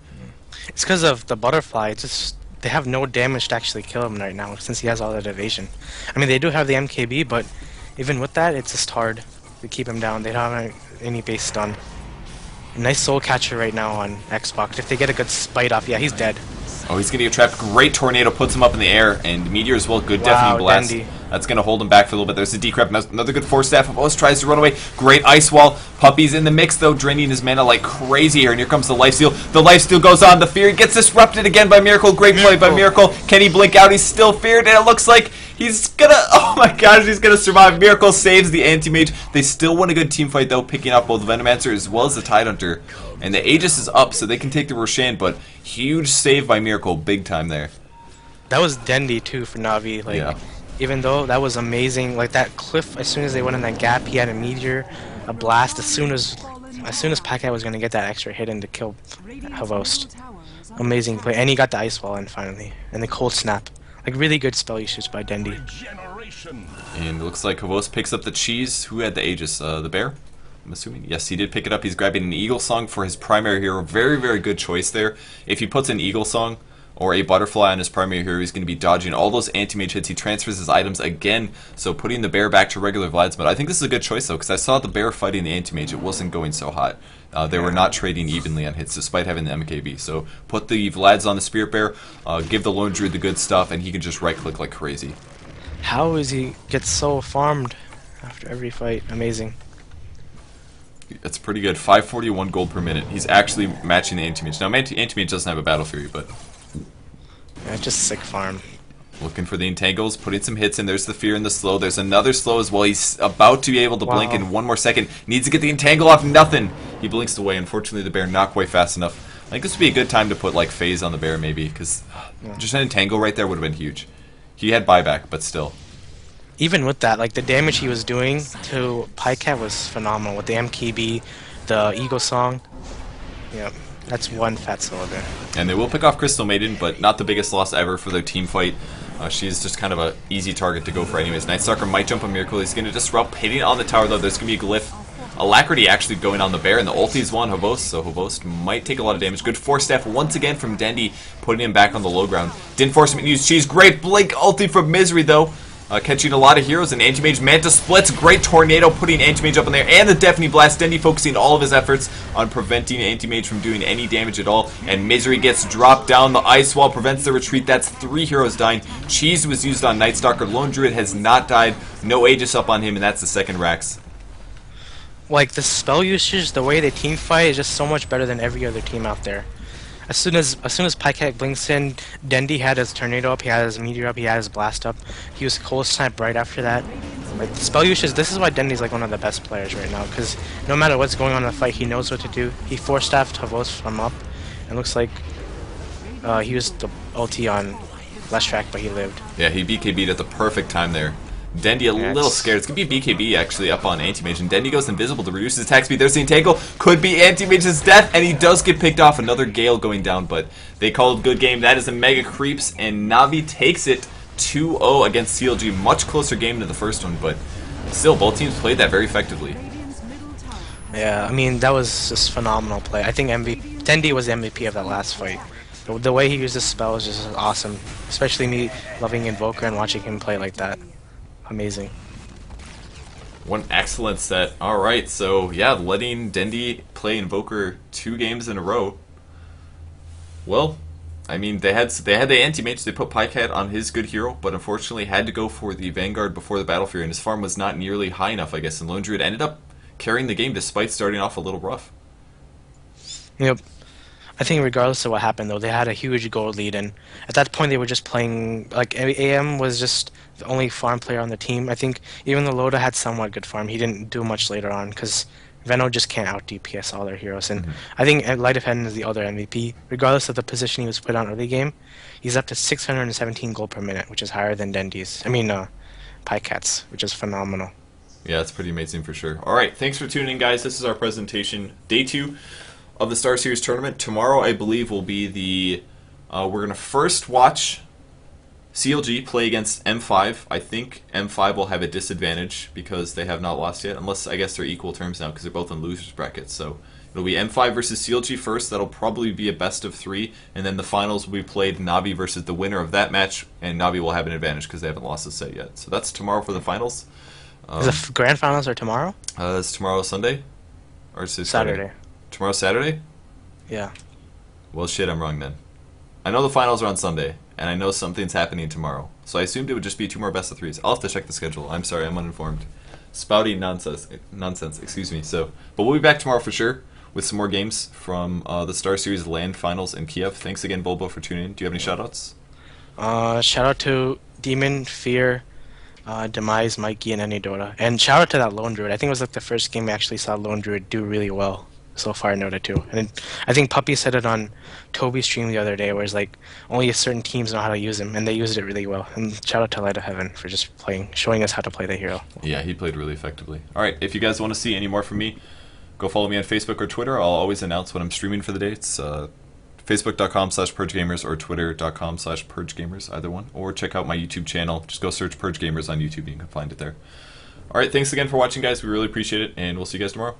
Speaker 2: It's because of the Butterfly. It's just they have no damage to actually kill him right now, since he has all that evasion. I mean, they do have the MKB, but even with that, it's just hard to keep him down. They don't have any base stun. Nice Soul Catcher right now on Xbox. If they get a good spite off, yeah, he's dead.
Speaker 1: Oh, he's going to get trapped. Great Tornado puts him up in the air, and Meteor as well. Good Deafening Blast.
Speaker 2: Dandy.
Speaker 1: That's going to hold him back for a little bit. There's the Decrep. Another good Force Staff. Almost tries to run away. Great Ice Wall. Puppy's in the mix, though, draining his mana like crazy here. And here comes the Lifesteal. The Lifesteal goes on. The Fear gets disrupted again by Miracle. Great play by Miracle. Can he blink out? He's still feared, and it looks like he's gonna... Oh my gosh, he's gonna survive. Miracle saves the Anti-Mage. They still win a good team fight, though, picking up both Venomancer as well as the Tidehunter. And the Aegis is up, so they can take the Roshan, but huge save by Miracle, big time there.
Speaker 2: That was Dendy, too, for Navi. Like,
Speaker 1: yeah.
Speaker 2: Even though that was amazing, like that cliff, as soon as they went in that gap, he had a Meteor, a Blast, as soon as Pacat was going to get that extra hit in to kill Havost. Amazing play. And he got the Ice Wall in, finally. And the Cold Snap. Like, really good spell usage by Dendy.
Speaker 1: And it looks like Havost picks up the cheese. Who had the Aegis? The bear? I'm assuming. Yes, he did pick it up. He's grabbing an Eagle Song for his primary hero. Very, very good choice there. If he puts an Eagle Song or a Butterfly on his primary hero, he's going to be dodging all those Anti-Mage hits. He transfers his items again, so putting the bear back to regular Vlad's. But I think this is a good choice, though, because I saw the bear fighting the Anti-Mage. It wasn't going so hot. They were not trading evenly on hits, despite having the MKB. So put the Vlads on the Spirit Bear, give the Lone Druid the good stuff, and he can just right-click like crazy.
Speaker 2: How is he get so farmed after every fight? Amazing.
Speaker 1: That's pretty good. 541 gold per minute. He's actually matching the Anti-Mage. Now, Anti-Mage doesn't have a Battle Fury, but...
Speaker 2: Yeah, just sick farm.
Speaker 1: Looking for the Entangles, putting some hits in. There's the Fear and the Slow. There's another Slow as well. He's about to be able to blink in 1 more second. Needs to get the Entangle off. Nothing. He blinks away. Unfortunately, the bear not quite fast enough. I think this would be a good time to put, like, Phase on the bear, maybe, because just an Entangle right there would have been huge. He had buyback, but still.
Speaker 2: even with that, like the damage he was doing to Pycat was phenomenal with the MKB, the Eagle Song. Yep, that's one fat solo there.
Speaker 1: And they will pick off Crystal Maiden, but not the biggest loss ever for their team fight. She's just kind of an easy target to go for anyways. Nightstalker might jump on Miracle. He's going to disrupt, hitting on the tower though. There's going to be a glyph. Alacrity actually going on the bear, and the ulti's one Havost, so Havost might take a lot of damage. Good force staff once again from Dendy, putting him back on the low ground. Didn't force him to use cheese. Great blink ulti from Misery though. Catching a lot of heroes, and Anti-Mage Manta splits. Great Tornado putting Anti-Mage up in there, and the Deafening Blast. Dendy focusing all of his efforts on preventing Anti-Mage from doing any damage at all, and Misery gets dropped down. The Ice Wall prevents the retreat. That's 3 heroes dying. Cheese was used on Nightstalker. Lone Druid has not died. No Aegis up on him, and that's the second Rax.
Speaker 2: Like the spell usage, the way they team fight is just so much better than every other team out there. As soon as Pycat blinks in, Dendy had his Tornado up, he had his Meteor up, he had his Blast up. He was Cold Snap right after that. Like the spell usage, this is why Dendy's like one of the best players right now, because no matter what's going on in the fight, he knows what to do. He force staffed Havost from up, and looks like he used the ulti on Last Track, but he lived.
Speaker 1: Yeah, he BKB'd at the perfect time there. Dendy a little scared. It's going to be BKB actually up on Anti-Mage, and Dendy goes invisible to reduce his attack speed. There's the Entangle. Could be Anti-Mage's death, and he does get picked off. Another Gale going down, but they called good game. That is a Mega Creeps, and Navi takes it 2-0 against CLG. Much closer game than the first one, but still, both teams played that very effectively.
Speaker 2: Yeah, I mean, that was just phenomenal play. I think Dendy was the MVP of that last fight. The way he used his spell was just awesome, especially me loving Invoker and watching him play like that. Amazing.
Speaker 1: One excellent set. Alright, so yeah, letting Dendy play Invoker 2 games in a row. Well, I mean, they had the Anti-Mage. They put Pycat on his good hero, but unfortunately had to go for the Vanguard before the Battle Fury, and his farm was not nearly high enough, I guess, and Lone Druid ended up carrying the game despite starting off a little rough.
Speaker 2: Yep. I think regardless of what happened, though, they had a huge gold lead, and at that point they were just playing, like, AM was just the only farm player on the team. I think even though Loda had somewhat good farm, he didn't do much later on, because Venno just can't out-DPS all their heroes, and I think Light of Heaven is the other MVP. Regardless of the position he was put on early game, he's up to 617 gold per minute, which is higher than Dendy's. I mean, Pycat's, which is phenomenal.
Speaker 1: Yeah, it's pretty amazing for sure. Alright, thanks for tuning in, guys. This is our presentation. Day 2 of the Star Series tournament. Tomorrow, I believe, will be the... we're going to first watch CLG play against M5. I think M5 will have a disadvantage because they have not lost yet, unless I guess they're equal terms now because they're both in losers brackets. So it'll be M5 versus CLG first. That'll probably be a best of 3, and then the finals will be played Navi versus the winner of that match, and Navi will have an advantage because they haven't lost a set yet. So that's tomorrow for the finals.
Speaker 2: The grand finals are tomorrow?
Speaker 1: Is tomorrow Sunday? Or is it
Speaker 2: Saturday.
Speaker 1: Tomorrow's Saturday?
Speaker 2: Yeah.
Speaker 1: Well, shit, I'm wrong then. I know the finals are on Sunday, and I know something's happening tomorrow. So I assumed it would just be 2 more best of 3s. I'll have to check the schedule. I'm sorry, I'm uninformed. Spouting nonsense, excuse me. So, but we'll be back tomorrow for sure with some more games from the Star Series LAN finals in Kiev. Thanks again, Bulba, for tuning in. Do you have any shoutouts?
Speaker 2: Shout out to Demon, Fear, Demise, Mikey, and Anidora. And shout out to that Lone Druid. I think it was like the first game we actually saw Lone Druid do really well. So far noted too. And I think Puppy said it on Toby's stream the other day, where it's like only certain teams know how to use him, and they used it really well. And shout out to Light of Heaven for just showing us how to play the hero.
Speaker 1: Yeah, he played really effectively. Alright, if you guys want to see any more from me, go follow me on Facebook or Twitter. I'll always announce when I'm streaming for the day. It's facebook.com/purgegamers or twitter.com/purgegamers, either one. Or check out my YouTube channel. Just go search Purge Gamers on YouTube and you can find it there. Alright, thanks again for watching, guys. We really appreciate it, and we'll see you guys tomorrow.